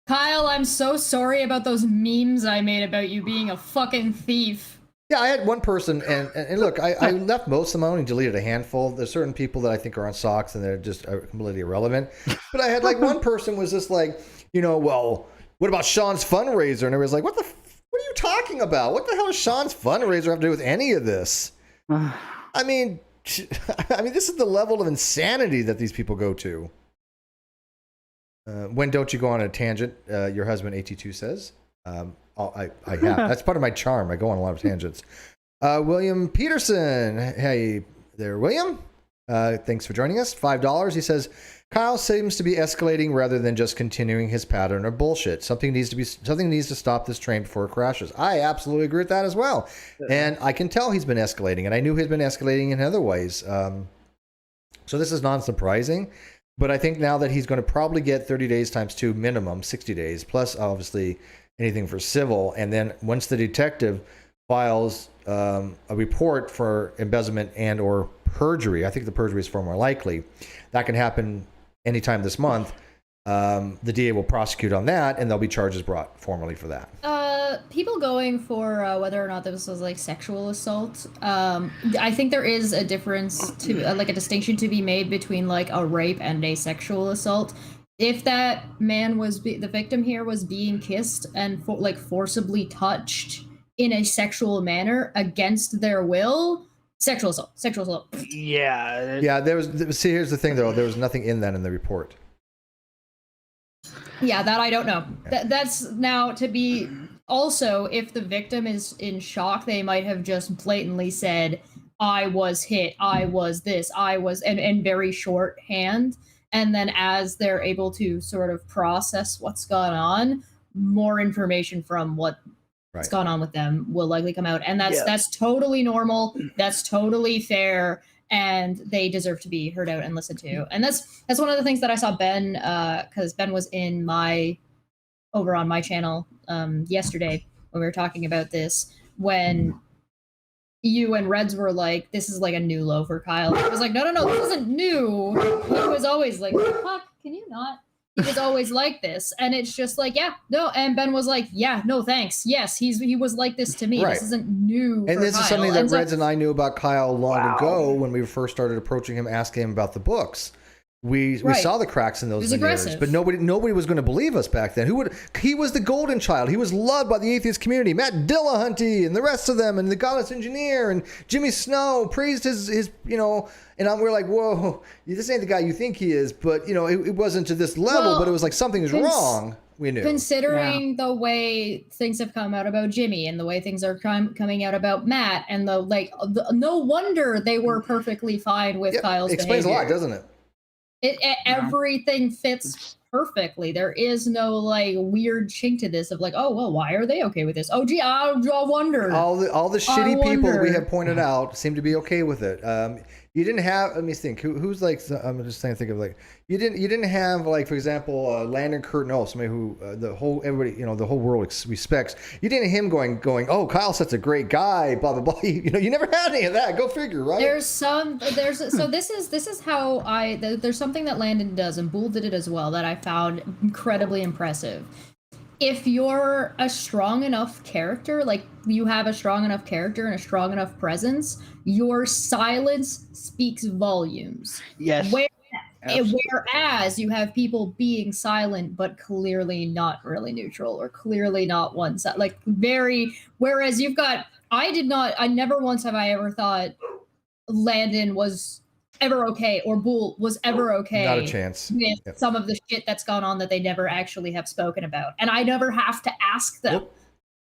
Kyle, I'm so sorry about those memes I made about you being a fucking thief. Yeah, I had one person, and look, I left most of them. I only deleted a handful. There's certain people that I think are on socks, and they're just completely irrelevant. But I had one person was just like, well, what about Sean's fundraiser? And everybody's like, what are you talking about? What the hell does Sean's fundraiser have to do with any of this? I mean, this is the level of insanity that these people go to. When don't you go on a tangent? Your husband AT2 says. I have. That's part of my charm. I go on a lot of tangents. William Peterson. Hey there, William. Thanks for joining us. $5. He says, Kyle seems to be escalating rather than just continuing his pattern of bullshit. Something needs to stop this train before it crashes. I absolutely agree with that as well. And I can tell he's been escalating, and I knew he'd been escalating in other ways. So this is non-surprising. But I think now that he's going to probably get 30 days times 2 minimum, 60 days, plus obviously anything for civil. And then once the detective files a report for embezzlement and or perjury, I think the perjury is far more likely. That can happen anytime this month. The DA will prosecute on that, and there'll be charges brought formally for that. People going for whether or not this was sexual assault. I think there is a difference to a distinction to be made between a rape and a sexual assault. If that man the victim here was being kissed and forcibly touched in a sexual manner against their will, sexual assault. Yeah. Yeah. See, here's the thing though. There was nothing in that in the report. Yeah, that I don't know. That's now to be. Also, if the victim is in shock, they might have just blatantly said, I was hit, I was this, I was, and very shorthand. And then as they're able to sort of process what's gone on, more information from what's gone on with them will likely come out. And that's totally normal. That's totally fair. And they deserve to be heard out and listened to. And that's one of the things that I saw Ben, because Ben was over on my channel yesterday when we were talking about this, when you and Reds were like, this is a new low for Kyle. I was like, no, this isn't new. He was always like, fuck, can you not? He was always like this. And it's just yeah, no. And Ben was like, yeah, no, thanks. Yes, he was like this to me. Right. This isn't new and this Kyle. Is something that Reds and I knew about Kyle long ago when we first started approaching him, asking him about the books. We saw the cracks in those veneers, but nobody was going to believe us back then. He was the golden child. He was loved by the atheist community. Matt Dillahunty and the rest of them, and the Godless Engineer and Jimmy Snow praised his and we're like, whoa, this ain't the guy you think he is. But it wasn't to this level, but it was something was wrong. We knew. Considering the way things have come out about Jimmy and the way things are coming out about Matt, and no wonder they were perfectly fine with Kyle's behavior. It explains a lot, doesn't it? Everything fits perfectly. There is no weird chink to this of oh well, why are they okay with this? Oh gee, I wonder. All the shitty people we have pointed out seem to be okay with it. You didn't have. Let me think. Who's I'm just trying to think of you didn't have for example Landon Curtin, somebody who the whole world respects. You didn't have him going. Oh, Kyle Sett's a great guy. Blah blah blah. You never had any of that. Go figure, right? So this is how there's something that Landon does, and Bull did it as well, that I found incredibly impressive. If you're a strong enough character, you have a strong enough character and a strong enough presence, your silence speaks volumes. Yes. Whereas you have people being silent but clearly not really neutral or clearly not one side, whereas you've got, I never once have I ever thought Landon was ever okay or Bull was ever okay. Not a chance. With some of the shit that's gone on that they never actually have spoken about. And I never have to ask them. Nope.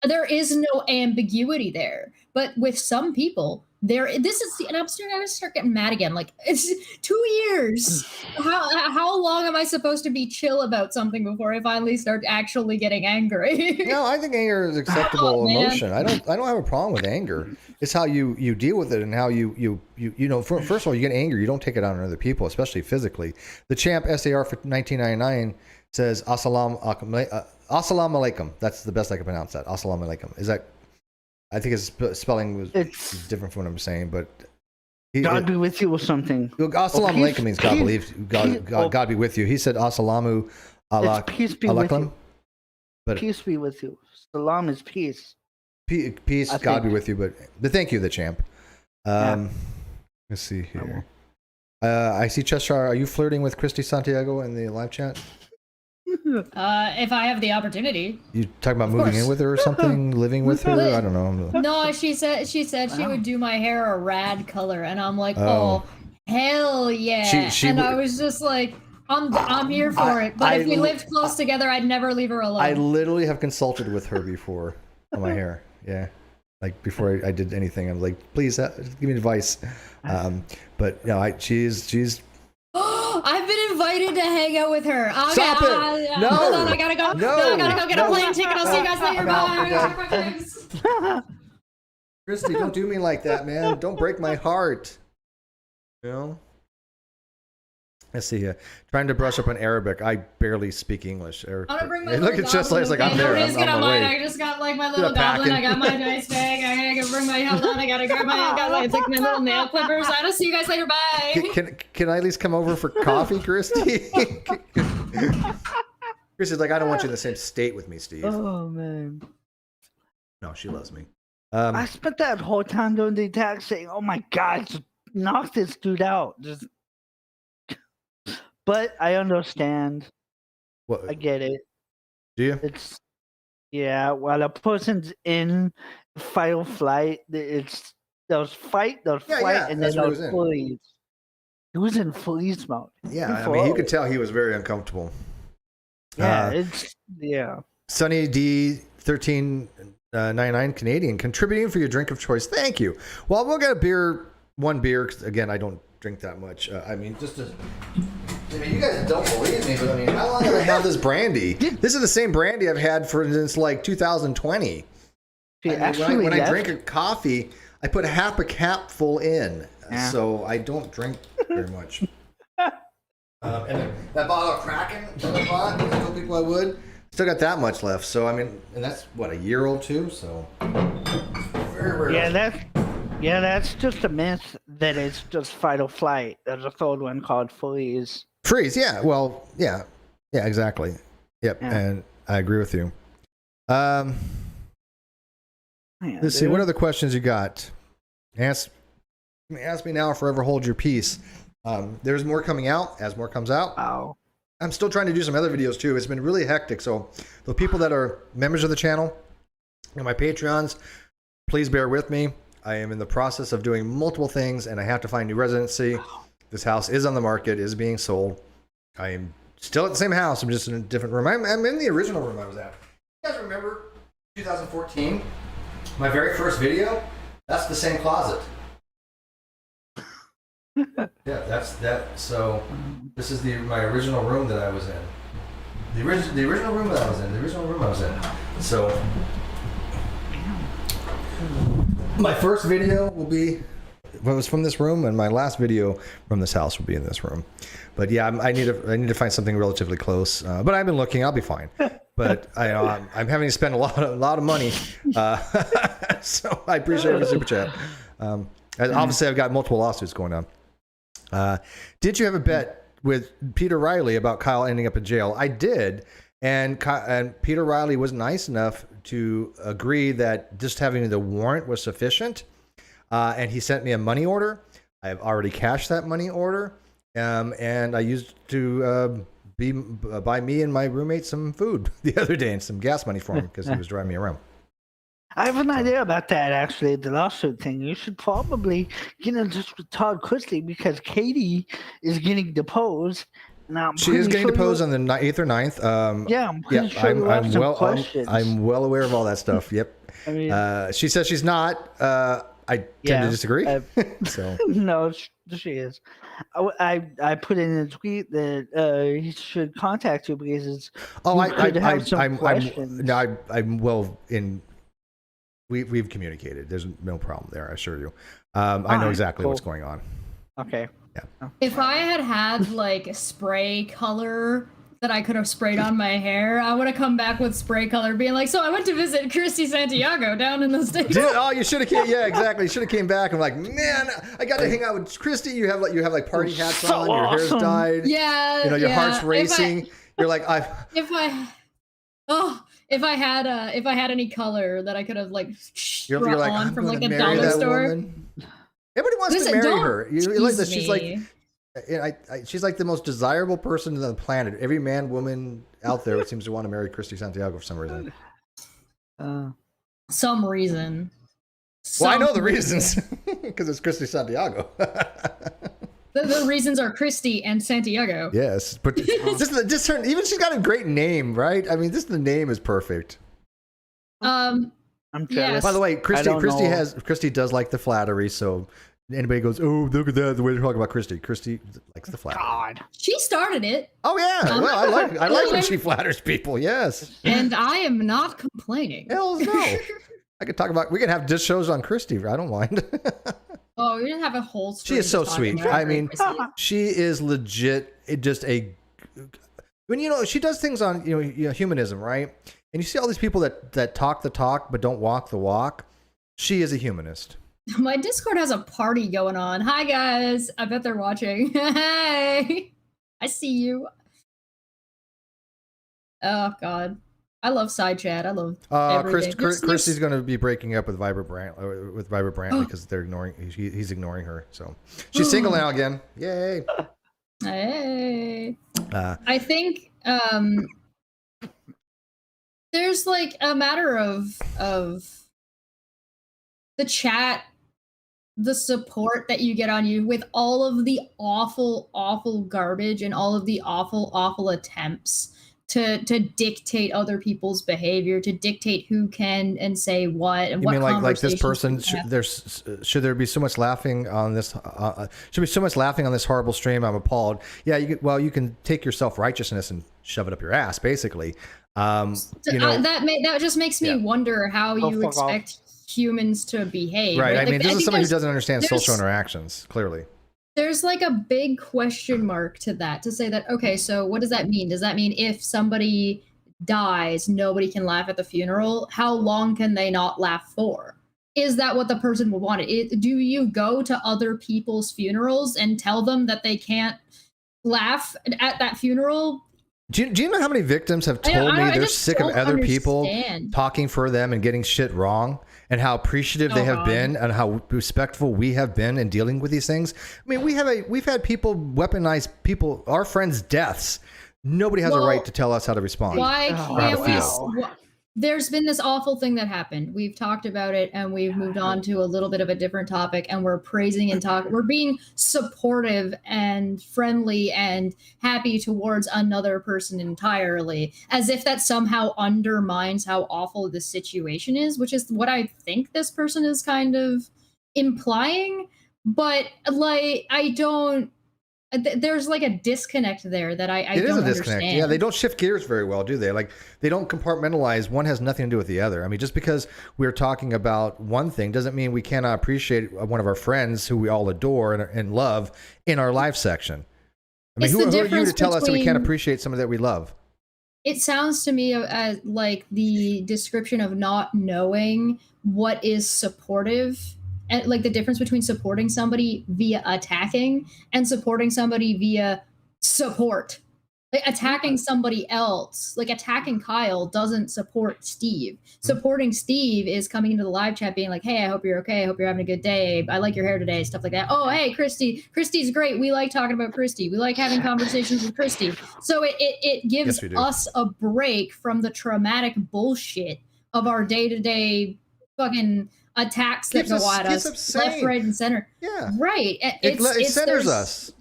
There is no ambiguity there. But with some people, and I'm going to start getting mad again. It's 2 years. How long am I supposed to be chill about something before I finally start actually getting angry? No, I think anger is acceptable emotion. I don't have a problem with anger. It's how you deal with it and how first of all, you get angry. You don't take it out on other people, especially physically. The champ SAR for 1999 says, Assalamu Assalamu alaikum. That's the best I can pronounce that. Assalamu alaikum. Is that? I think his spelling was different from what I'm saying, but God be with you or something. Assalamu alaikum means God be with you. He said Assalamu alaikum. Peace be with you. But peace be with you. Salam is peace. Peace, God be with you. But thank you, the champ. Let's see here. I see Cheshire. Are you flirting with Christy Santiago in the live chat? If I have the opportunity. You talking about moving in with her or something? Living with her? I don't know. No, she said she would do my hair a rad color, and I'm like, oh hell yeah! I was just like, I'm here for it. But if we lived close together, I'd never leave her alone. I literally have consulted with her before on my hair. Yeah, like before I did anything, I'm like, please give me advice. But no, she's. I've been invited to hang out with her. Okay, Stop it! No! Hold on, I gotta go. No, I gotta go get a plane ticket. I'll see you guys later. Bye. Christy, don't do me like that, man. Don't break my heart. You know? Let's see here. Trying to brush up on Arabic. I barely speak English. I'm gonna bring my look at just like I'm there. Nobody's gonna mind. I just got like my little goblin. I got my dice bag. I gotta bring my hold on. I gotta grab my take my little nail clippers. I will see you guys later. Bye. Can I at least come over for coffee, Christy? Christy's like, I don't want you in the same state with me, Steve. Oh man. No, she loves me. I spent that whole time doing the attack saying, "Oh my God, just knock this dude out." But I understand. What? I get it. Do you? While a person's in fight or flight, it's those fight, and then those freeze. He was in freeze mode. Yeah, I mean, you could tell he was very uncomfortable. Yeah, Sunny D 1399 Canadian contributing for your drink of choice. Thank you. Well, we'll get one beer. 'Cause again, I don't drink that much. I mean, you guys don't believe me, but I mean, how long have I had this brandy? This is the same brandy I've had since like 2020. When I drink a coffee, I put half a cap full in, so I don't drink very much. And that bottle of Kraken that I bought, I told people I would. Still got that much left, so I mean, and that's what, a year old too. So that's just a myth that it's just fight or flight. There's a third one called freeze. Freeze, yeah. Well, yeah, exactly. Yep, and I agree with you. Let's see. What other questions you got? Ask me now or forever hold your peace. There's more coming out as more comes out. Wow. I'm still trying to do some other videos too. It's been really hectic. So the people that are members of the channel and my Patreons, please bear with me. I am in the process of doing multiple things and I have to find new residency. This house is on the market, is being sold. I am still at the same house. I'm just in a different room. I'm in the original room I was at. You guys remember 2014? My very first video? That's the same closet. Yeah, that's that. So this is my original room that I was in. The original room that I was in. The original room I was in. So my first video will be what was from this room, and my last video from this house will be in this room. But yeah, I need to find something relatively close. But I've been looking. I'll be fine. But I'm having to spend a lot of money. So I appreciate the super chat. Obviously, I've got multiple lawsuits going on. Did you have a bet with Peter Riley about Kyle ending up in jail? I did, and Peter Riley was nice enough to agree that just having the warrant was sufficient, and he sent me a money order. I have already cashed that money order, and I used to buy me and my roommate some food the other day and some gas money for him because he was driving me around. I have an idea about that, actually, the lawsuit thing. You should probably get in touch with Todd Chrisley because Katie is getting deposed. She is getting deposed on the 8th or 9th. Yeah, I'm pretty sure you have some questions. I'm well aware of all that stuff. Yep. I mean, she says she's not. I tend to disagree. So no, she is. I put in a tweet that he should contact you because I'm well in. We've communicated. There's no problem there. I assure you. I know exactly what's going on. Okay. Yeah. If I had like spray color that I could have sprayed on my hair, I would have come back with spray color, being like, "So I went to visit Christy Santiago down in the States." Oh, you should have came. Yeah, exactly. You should have came back and like, man, I got to hang out with Christy. You have like party hats on. Your hair's dyed. Yeah, you know, your heart's racing. You're like, if I had any color that I could have like you're like, on from like a dollar dollar store. Everybody wants to marry her. You realize that she's like. She's like the most desirable person on the planet. Every man, woman out there seems to want to marry Christy Santiago for some reason. Some reason. Well, I know the reasons because it's Christy Santiago. The reasons are Christy and Santiago. Yes, but just her, even she's got a great name, right? I mean, the name is perfect. I'm jealous. Yes. By the way, Christy does like the flattery, so. Anybody goes, oh, look at that, the way they're talking about Christy. Christy likes the flatter. God. She started it. Oh, yeah. Well, I like when she flatters people, yes. And I am not complaining. Hell no. I could talk about, we can have dish shows on Christy. I don't mind. Oh, we didn't have a whole story. She is so sweet. I mean, she is legit just when, she does things on, humanism, right? And you see all these people that talk the talk but don't walk the walk. She is a humanist. My Discord has a party going on. Hi, guys. I bet they're watching. Hey, I see you. Oh, God. I love side chat. I love everything. Christy's going to be breaking up with Vibrant Brantley because they're he's ignoring her. So she's single now again. Yay. Hey. I think there's like a matter of the chat, the support that you get on you with all of the awful garbage and all of the awful attempts to dictate other people's behavior, to dictate who can and say what and you what. You mean like this person? Should there be so much laughing on this? Should be so much laughing on this horrible stream? I'm appalled. Yeah, you can take your self-righteousness and shove it up your ass, basically. That just makes me wonder how you expect humans to behave. Right. Like, I mean, this is somebody who doesn't understand social interactions, clearly. There's like a big question mark to that, to say that, okay, so what does that mean? Does that mean if somebody dies, nobody can laugh at the funeral? How long can they not laugh for? Is that what the person would want? Do you go to other people's funerals and tell them that they can't laugh at that funeral? Do you know how many victims have told me they're sick of other people talking for them and getting shit wrong, and how appreciative they have been and how respectful we have been in dealing with these things? I mean, we've had people weaponize our friends' deaths. Nobody has a right to tell us how to respond. Why can't we? There's been this awful thing that happened. We've talked about it and we've moved on to a little bit of a different topic, and we're praising and we're being supportive and friendly and happy towards another person entirely, as if that somehow undermines how awful the situation is, which is what I think this person is kind of implying. But like, there's like a disconnect there that I don't understand. It is a disconnect. Yeah, they don't shift gears very well, do they? Like, they don't compartmentalize. One has nothing to do with the other. I mean, just because we're talking about one thing doesn't mean we cannot appreciate one of our friends who we all adore and love in our live section. I mean, who are you to tell us that we can't appreciate someone that we love? It sounds to me like the description of not knowing what is supportive. And like the difference between supporting somebody via attacking and supporting somebody via support. Like attacking somebody else, like attacking Kyle doesn't support Steve. Supporting Steve is coming into the live chat being like, hey, I hope you're okay. I hope you're having a good day. I like your hair today, stuff like that. Oh, hey, Christy's great. We like talking about Christy. We like having conversations with Christy. So it gives us a break from the traumatic bullshit of our day-to-day fucking attacks that go at us left, right, and center. Yeah. Right. It centers us.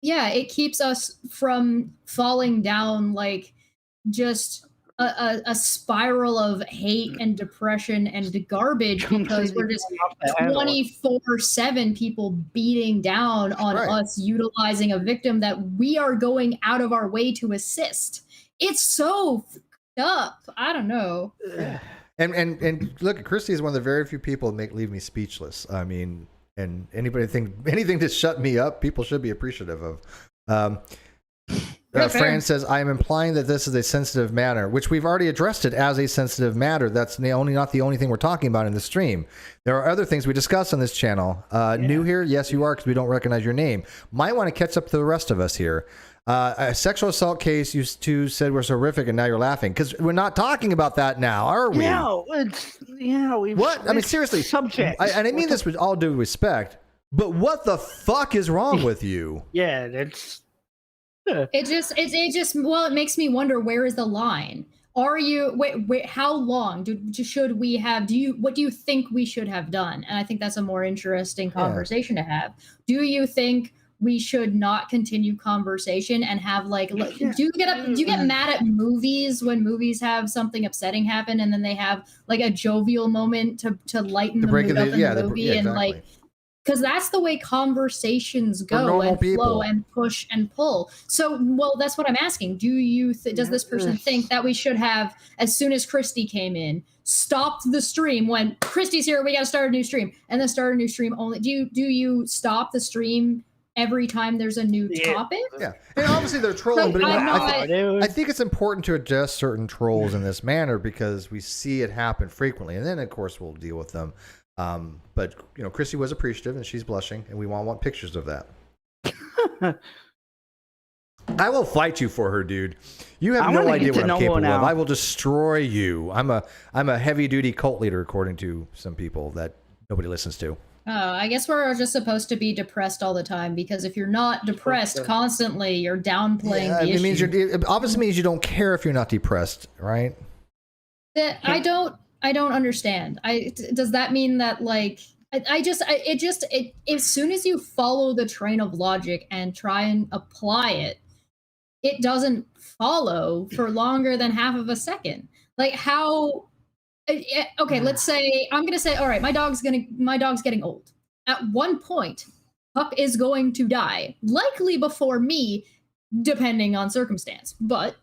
Yeah, it keeps us from falling down like just a spiral of hate and depression and garbage because we're just 24/7 people beating down on us utilizing a victim that we are going out of our way to assist. It's so fucked up. I don't know. And look, Christy is one of the very few people that leave me speechless. I mean, and anything to shut me up, people should be appreciative of. Fran says, I am implying that this is a sensitive matter, which we've already addressed it as a sensitive matter. That's not the only thing we're talking about in the stream. There are other things we discuss on this channel. New here? Yes, you are, because we don't recognize your name. Might want to catch up to the rest of us here. A sexual assault case you two said was horrific, and now you're laughing. Because we're not talking about that now, are we? No, What? I mean, seriously. Subject. And I mean this with all due respect, but what the fuck is wrong with you? Yeah, that's... It makes me wonder, where is the line? Are you wait how long should we have what do you think we should have done? And I think that's a more interesting conversation to have. Do you think we should not continue conversation and have do you get mad at movies when movies have something upsetting happen and then they have like a jovial moment to lighten the mood up in the movie and exactly. like, because that's the way conversations go and flow and push and pull. So, well, that's what I'm asking. Do you does this person think that we should have, as soon as Christy came in, stopped the stream when Christy's here, we got to start a new stream, and then start a new stream only? Do you stop the stream every time there's a new topic? Yeah, and obviously they're trolling, but I think it's important to address certain trolls in this manner because we see it happen frequently, and then of course we'll deal with them. But Christy was appreciative and she's blushing, and we want pictures of that. I will fight you for her, dude. You have no idea what I'm capable of. I will destroy you. I'm a heavy duty cult leader, according to some people that nobody listens to. Oh, I guess we're just supposed to be depressed all the time, because if you're not depressed constantly, you're downplaying the issue. It obviously means you don't care if you're not depressed, right? I don't understand. Does that mean that as soon as you follow the train of logic and try and apply it, it doesn't follow for longer than half of a second. Like how? Okay, let's say I'm gonna say, all right, my dog's getting old. At one point, Puck is going to die, likely before me, depending on circumstance, but.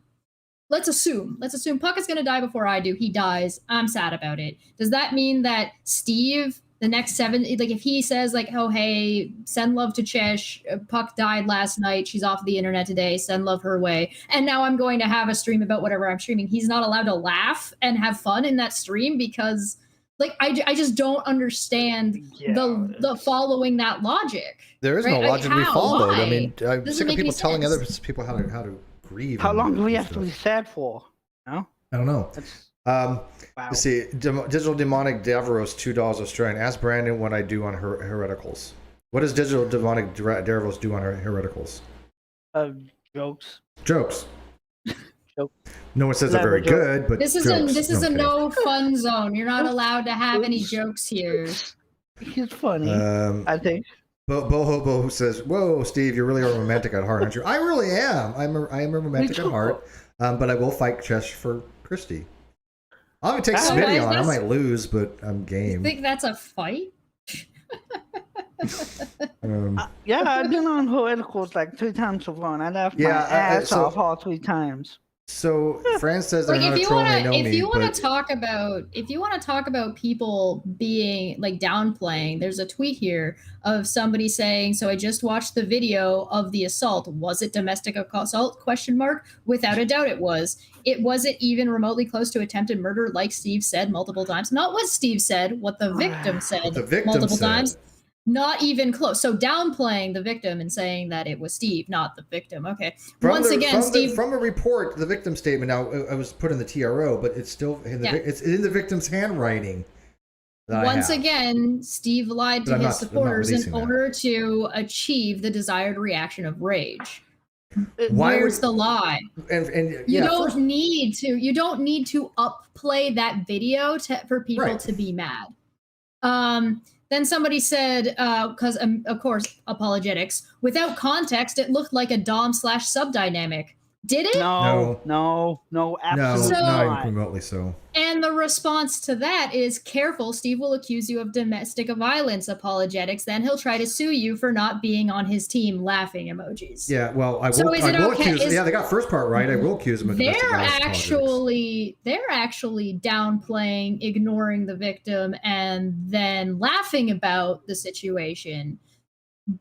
Let's assume Puck is going to die before I do. He dies. I'm sad about it. Does that mean that Steve, the next 7, like if he says like, oh, hey, send love to Chesh, Puck died last night, she's off the internet today, send love her way, and now I'm going to have a stream about whatever I'm streaming, he's not allowed to laugh and have fun in that stream? Because like I just don't understand the following that logic. There is no logic to be followed. Why? I mean, I'm sick of people telling other people how to grieve. How long do we have to be sad for? No? I don't know. Wow. Let's see. Digital Demonic Davros, $2 Australian. Ask Brandon what I do on hereticals. What does Digital Demonic Davros do on her hereticals? Jokes. Jokes. No one says they're very good, but this is a no fun zone. You're not allowed to have any jokes here. He's funny. I think. Bohobo who says, "Whoa, Steve, you're really a romantic at heart, aren't you?" I really am. I am a romantic at heart, but I will fight Chesh for Christy. I'm gonna take Smitty on. I might lose, but I'm game. You think that's a fight? Yeah, I've been on hereticals like 3 times so far, and I laughed my ass off all 3 times. So Fran says they're like not a troll, they know me. If you want to talk about people being like downplaying, there's a tweet here of somebody saying, "So I just watched the video of the assault. Was it domestic assault? ? Without a doubt, it was. It wasn't even remotely close to attempted murder, like Steve said multiple times. Not what Steve said, what the victim said multiple times." Not even close. So downplaying the victim and saying that it was Steve, not the victim. Okay. From a report, the victim statement. Now it was put in the TRO, but it's still it's in the victim's handwriting. Once again, Steve lied to his supporters in order to achieve the desired reaction of rage. Where's the lie? You don't need to upplay that video for people to be mad. Then somebody said, because of course, apologetics, without context, it looked like a Dom/sub dynamic. Did it? No, absolutely not even remotely so. And the response to that is, careful, Steve will accuse you of domestic violence apologetics. Then he'll try to sue you for not being on his team, laughing emojis. Yeah, well, I will accuse them. Yeah, they got first part right. I will accuse them of domestic violence They're actually downplaying, ignoring the victim, and then laughing about the situation.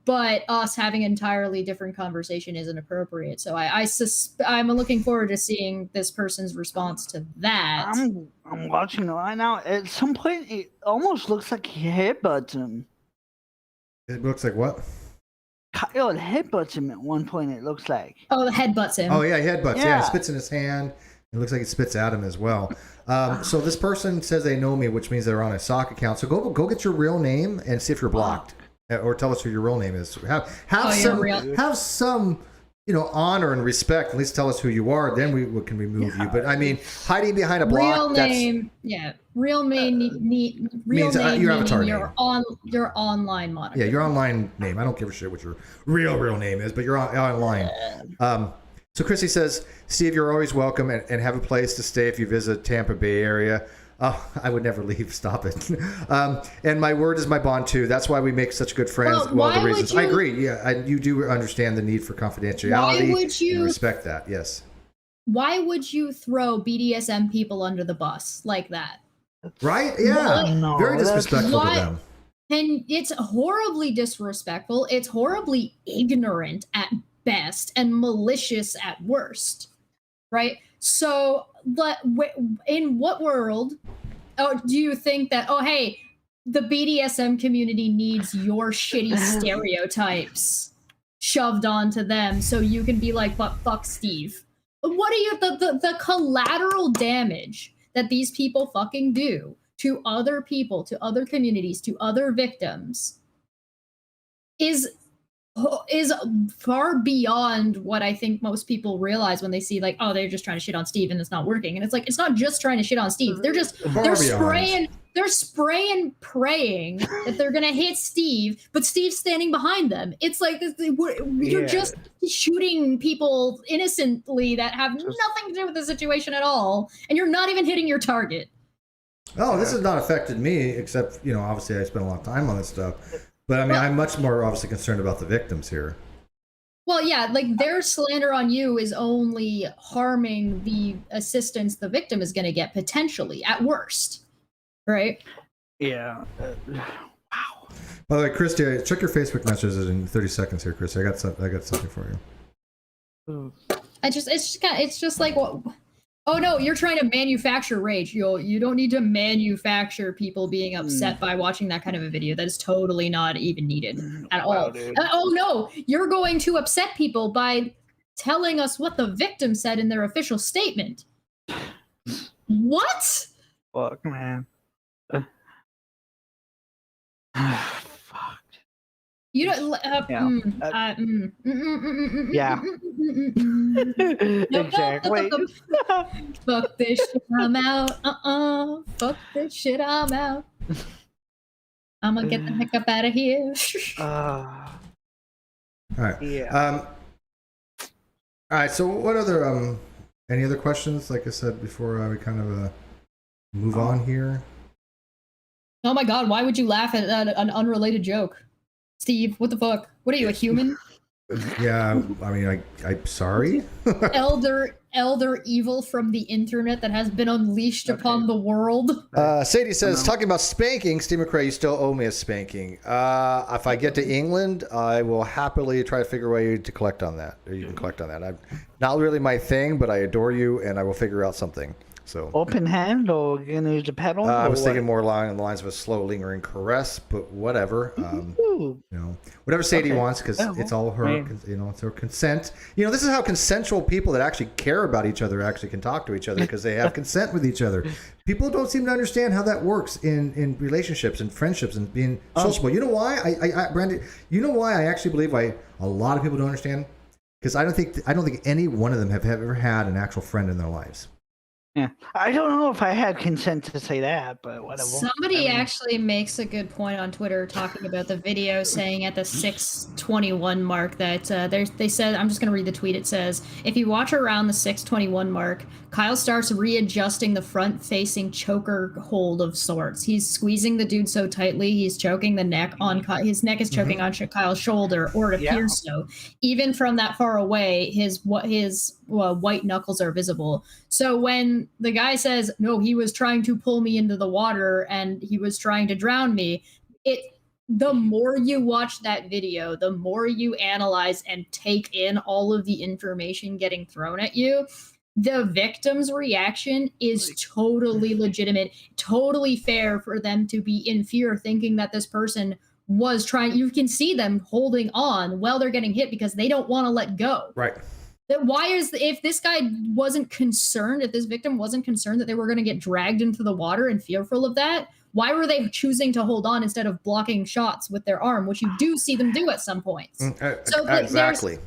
but us having an entirely different conversation isn't appropriate. So I'm looking forward to seeing this person's response to that. I'm watching it right now. At some point, it almost looks like he headbutts him. It looks like what? Kyle headbutts him at one point. It looks like. Oh, the headbutts him. Oh yeah, he headbutts. Yeah, he spits in his hand. It looks like he spits at him as well. So this person says they know me, which means they're on a sock account. So go get your real name and see if you're blocked, or tell us who your real name is. Have some honor and respect. At least tell us who you are. Then we can remove you. But I mean, hiding behind a block. Real name. Real name means your avatar name. Your online moniker. Yeah, your online name. I don't give a shit what your real name is, but you're online. So Chrissy says, Steve, you're always welcome and have a place to stay if you visit Tampa Bay area. Oh, I would never leave. Stop it. And my word is my bond too. That's why we make such good friends. Well, the reasons. I agree. Yeah, you do understand the need for confidentiality. Why would you respect that? Yes. Why would you throw BDSM people under the bus like that? Right? Yeah. No, very disrespectful to them. And it's horribly disrespectful. It's horribly ignorant at best and malicious at worst, right? So, but in what world do you think that, oh, hey, the BDSM community needs your shitty stereotypes shoved onto them so you can be like, but fuck Steve? What are you, the collateral damage that these people fucking do to other people, to other communities, to other victims is far beyond what I think most people realize when they see like, oh, they're just trying to shit on Steve and it's not working. And it's like, it's not just trying to shit on Steve. They're spraying, praying that they're gonna hit Steve, but Steve's standing behind them. It's like you're just shooting people innocently that have nothing to do with the situation at all, and you're not even hitting your target. Oh, this has not affected me, except obviously I spent a lot of time on this stuff. But I mean, I'm much more obviously concerned about the victims here. Well, yeah, like their slander on you is only harming the assistance the victim is going to get potentially, at worst, right? Yeah. Wow. By the way, Christy, check your Facebook messages in 30 seconds here, Christy. I got something for you. It's just like what. Oh no, you're trying to manufacture rage. You don't need to manufacture people being upset by watching that kind of a video. That is totally not even needed at all. Oh no, you're going to upset people by telling us what the victim said in their official statement. What? Fuck, man. You don't. Yeah. Exactly. Fuck this shit, I'm out. Fuck this shit, I'm out. I'm gonna get the heck up out of here. All right. Yeah. All right. So, what other any other questions? Like I said before, we kind of move on here. Oh my God! Why would you laugh at an unrelated joke? Steve, what the fuck? What are you, a human? Yeah, I mean, I'm sorry. elder evil from the internet that has been unleashed upon the world. Sadie says, talking about spanking, Steve McRae, you still owe me a spanking. If I get to England, I will happily try to figure a way to collect on that. Or you can collect on that. I'm not really my thing, but I adore you, and I will figure out something. So open hand, or you gonna use a pedal? I was thinking more along the lines of a slow, lingering caress, but whatever. Whatever Sadie wants, because it's all her. It's her consent. This is how consensual people that actually care about each other actually can talk to each other, because they have consent with each other. People don't seem to understand how that works in relationships and friendships and being sociable. You know why? Brandon, you know why I actually believe a lot of people don't understand? Because I don't think any one of them have ever had an actual friend in their lives. Yeah, I don't know if I had consent to say that, but whatever. Somebody actually makes a good point on Twitter talking about the video, saying at the 621 mark that they said, I'm just going to read the tweet. It says, if you watch around the 621 mark, Kyle starts readjusting the front-facing choker hold of sorts. He's squeezing the dude so tightly, he's choking the neck on his neck is choking on Kyle's shoulder, or it appears so. Even from that far away, his white knuckles are visible. So when the guy says, no, he was trying to pull me into the water and he was trying to drown me, the more you watch that video, the more you analyze and take in all of the information getting thrown at you, the victim's reaction is totally legitimate, totally fair for them to be in fear, thinking that this person was trying. You can see them holding on while they're getting hit because they don't want to let go. Right. Why is, if this guy wasn't concerned, if this victim wasn't concerned that they were going to get dragged into the water and fearful of that, why were they choosing to hold on instead of blocking shots with their arm, which you do see them do at some points? So exactly.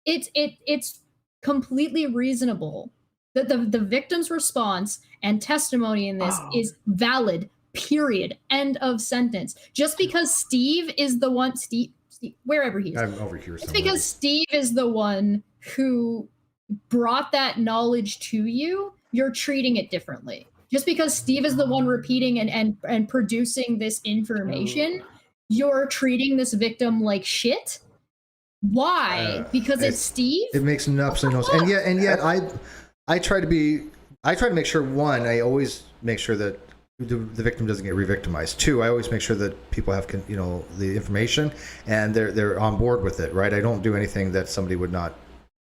It's completely reasonable that the victim's response and testimony in this is valid, period, end of sentence. Just because Steve is the one, Steve wherever he is, I'm over here somewhere. It's because Steve is the one who brought that knowledge to you, you're treating it differently. Just because Steve is the one repeating and producing this information, you're treating this victim like shit. Why? Because it's Steve? It makes absolutely no sense. And yet I try to make sure, one, I always make sure that the victim doesn't get re-victimized. Two, I always make sure that people have the information and they're on board with it, right? I don't do anything that somebody would not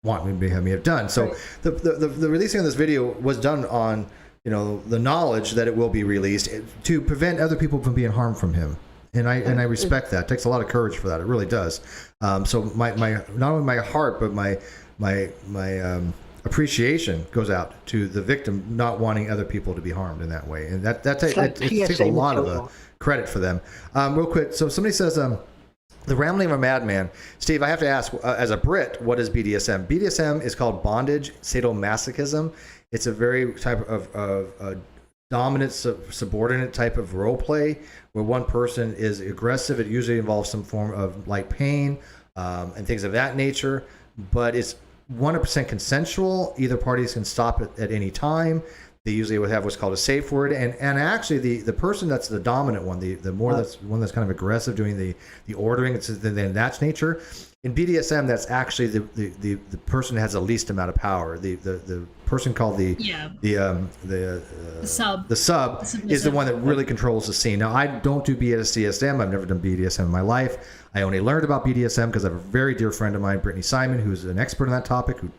want me to have done. So right. the releasing of this video was done on the knowledge that it will be released to prevent other people from being harmed from him. And I respect that. It takes a lot of courage for that. It really does. So my not only my heart, but my appreciation goes out to the victim not wanting other people to be harmed in that way. And it takes a lot of credit for them. Real quick, so somebody says, the rambling of a madman. Steve, I have to ask, as a Brit, what is BDSM? BDSM is called bondage sadomasochism. It's a very type of dominant, subordinate type of role play where one person is aggressive. It usually involves some form of light pain and things of that nature, but it's 100% consensual. Either parties can stop it at any time. They usually would have what's called a safe word, and actually the person that's the dominant one, the more that's one that's kind of aggressive, doing the ordering, it's then that's nature. In BDSM, that's actually the person that has the least amount of power. The person called the sub is the one that really controls the scene. Now, I don't do BDSM. I've never done BDSM in my life. I only learned about BDSM because I have a very dear friend of mine, Brittany Simon, who's an expert on that topic, who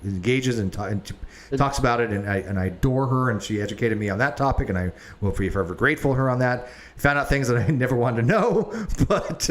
engages and talks about it, and I adore her, and she educated me on that topic, and I will be forever grateful to her on that. Found out things that I never wanted to know, but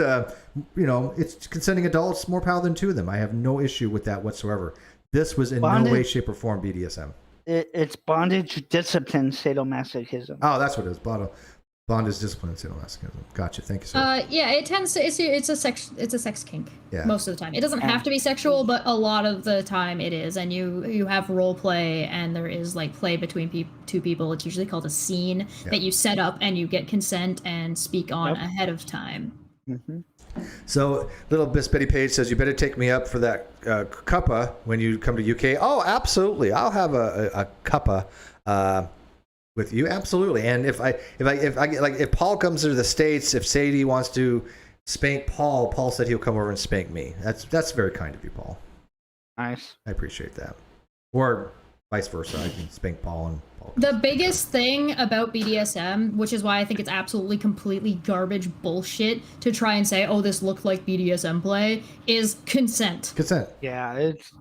it's consenting adults, more power than to them. I have no issue with that whatsoever. This was in no way, shape, or form BDSM. It's bondage, discipline, sadomasochism. Oh, that's what it is. Bondage, discipline, sadomasochism. Gotcha. Thank you, sir. Yeah, it tends to. It's a sex kink. Yeah. Most of the time, it doesn't have to be sexual, but a lot of the time it is. And you have role play, and there is like play between two people. It's usually called a scene that you set up, and you get consent and speak on ahead of time. Mm-hmm. So, little Miss Betty Page says, you better take me up for that cuppa when you come to UK. Oh, absolutely. I'll have a cuppa with you. Absolutely. And if Paul comes to the States, if Sadie wants to spank Paul said he'll come over and spank me. That's very kind of you, Paul. Nice. I appreciate that. Or vice versa. I can spank Paul and Paul. The biggest thing about BDSM, which is why I think it's absolutely completely garbage bullshit to try and say, oh, this looked like BDSM play, is consent. Consent. Yeah, it's...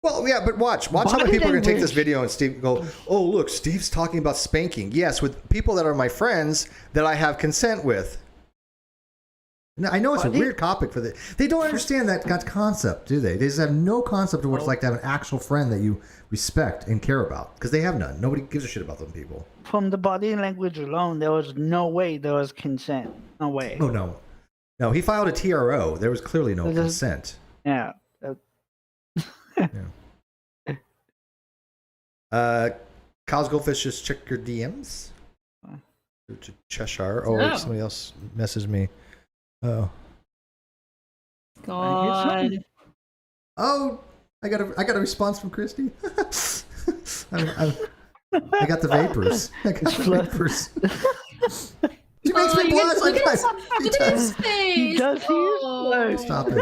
Well, yeah, but watch how many people are going to take this video and Steve go, oh, look, Steve's talking about spanking. Yes, with people that are my friends that I have consent with. Now, I know it's a weird topic for the. They don't understand that concept, do they? They just have no concept of what it's like to have an actual friend that you respect and care about, because they have none. Nobody gives a shit about them people. From the body language alone, there was no way there was consent. No way. Oh, no. No, he filed a TRO. There was clearly no consent. Yeah. Kyle's Goldfish, just check your DMs. To Cheshire. Oh, somebody else messaged me. Oh. God. Oh, I got a response from Christy. I got the vapors. I got the vapors. She makes me blush. Look at his face. He does. Stop it.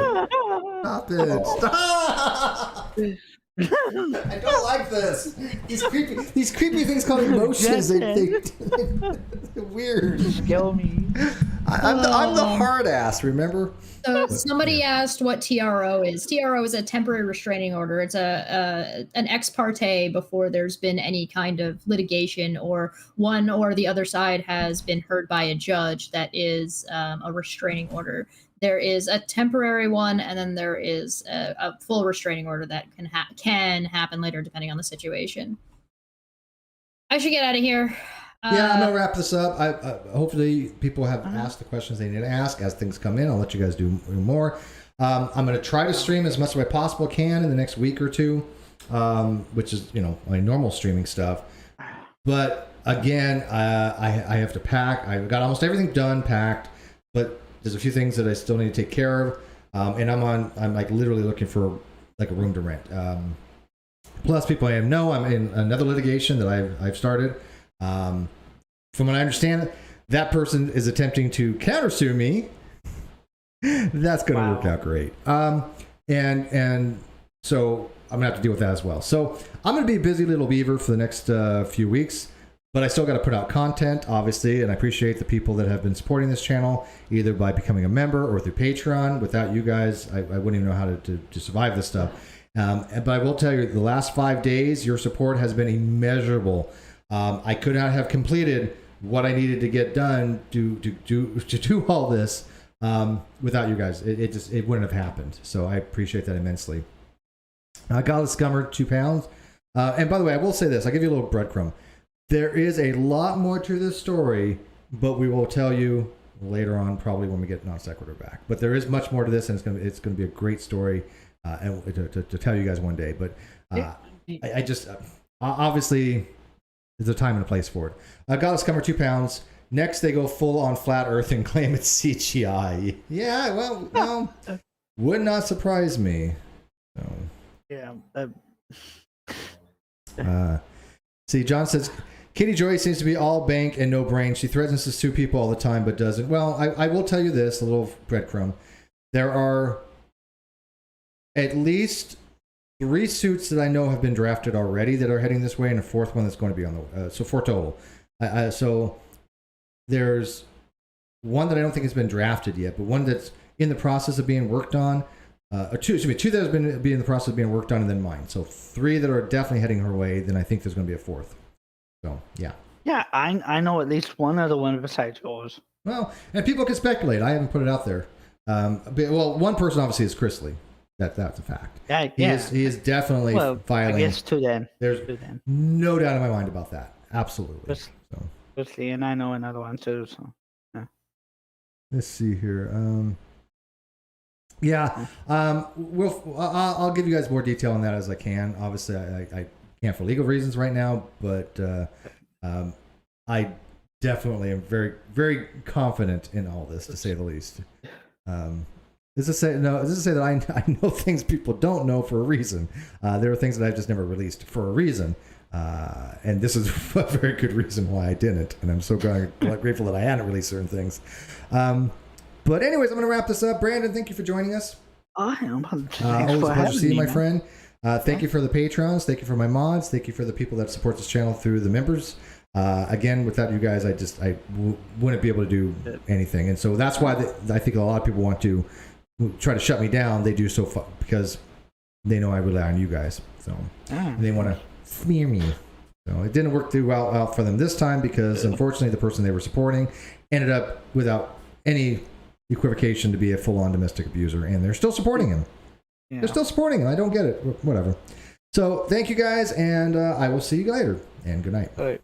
Stop it. Stop. I don't like this. These creepy things called emotions. They're weird. Scare me. I'm the hard ass, remember? So somebody asked what TRO is. TRO is a temporary restraining order. It's an ex parte before there's been any kind of litigation or one or the other side has been heard by a judge. That is a restraining order. There is a temporary one, and then there is a full restraining order that can happen later depending on the situation. I should get out of here. Yeah, I'm gonna wrap this up. Hopefully people have asked the questions they need to ask. As things come in, I'll let you guys do more. I'm gonna try to stream as much as I possibly can in the next week or two, which is my normal streaming stuff. But again, I have to pack. I've got almost everything done, packed, but there's a few things that I still need to take care of. And I'm like literally looking for like a room to rent. Plus, people know I'm in another litigation that I've started. From what I understand, that person is attempting to countersue me. That's going to work out great. And so I'm gonna have to deal with that as well. So I'm gonna be a busy little beaver for the next few weeks, but I still got to put out content, obviously. And I appreciate the people that have been supporting this channel, either by becoming a member or through Patreon. Without you guys, I wouldn't even know how to survive this stuff. But I will tell you, the last 5 days, your support has been immeasurable. I could not have completed what I needed to get done to do all this without you guys. It wouldn't have happened. So I appreciate that immensely. Godless Scummer, 2 pounds. And by the way, I will say this. I'll give you a little breadcrumb. There is a lot more to this story, but we will tell you later on, probably when we get Non Sequitur back. But there is much more to this, and it's going to be a great story and to tell you guys one day. But I just obviously there's a time and a place for it. Godless Scummer, 2 pounds. Next, they go full on flat Earth and claim it's CGI. Yeah, well, would not surprise me. So. Yeah. See, John says, Katie Joy seems to be all bank and no brain. She threatens to sue people all the time, but doesn't. Well, I will tell you this, a little breadcrumb. There are at least 3 suits that I know have been drafted already that are heading this way, and a 4th one that's going to be on the so 4 total. So there's one that I don't think has been drafted yet, but one that's in the process of being worked on. Two that have been in the process of being worked on, and then mine. So 3 that are definitely heading her way. Then I think there's going to be a 4th. So yeah. Yeah, I know at least one other one besides yours. Well, and people can speculate. I haven't put it out there. Well, one person obviously is Chrisley. That's a fact. He is definitely filing. I guess 2 then. There's no doubt in my mind about that. Absolutely. Chrisley, and I know another one too. So yeah. Let's see here. I'll give you guys more detail on that as I can. Obviously, I can't for legal reasons right now, but I definitely am very, very confident in all this, to say the least. This is to say that I know things people don't know for a reason. There are things that I've just never released for a reason, and this is a very good reason why I didn't. And I'm so grateful that I hadn't released certain things. But anyways, I'm going to wrap this up. Brandon, thank you for joining us. I am. Always a pleasure to see you, my friend. Thank you for the patrons. Thank you for my mods. Thank you for the people that support this channel through the members. Again, without you guys, I wouldn't be able to do anything. And so that's why I think a lot of people want to try to shut me down. They do so because they know I rely on you guys. So they want to smear me. So it didn't work too well out for them this time because unfortunately the person they were supporting ended up without any equivocation to be a full-on domestic abuser, and they're still supporting him. Yeah. They're still supporting him. I don't get it. Whatever. So thank you guys, and I will see you later, and good night. All right.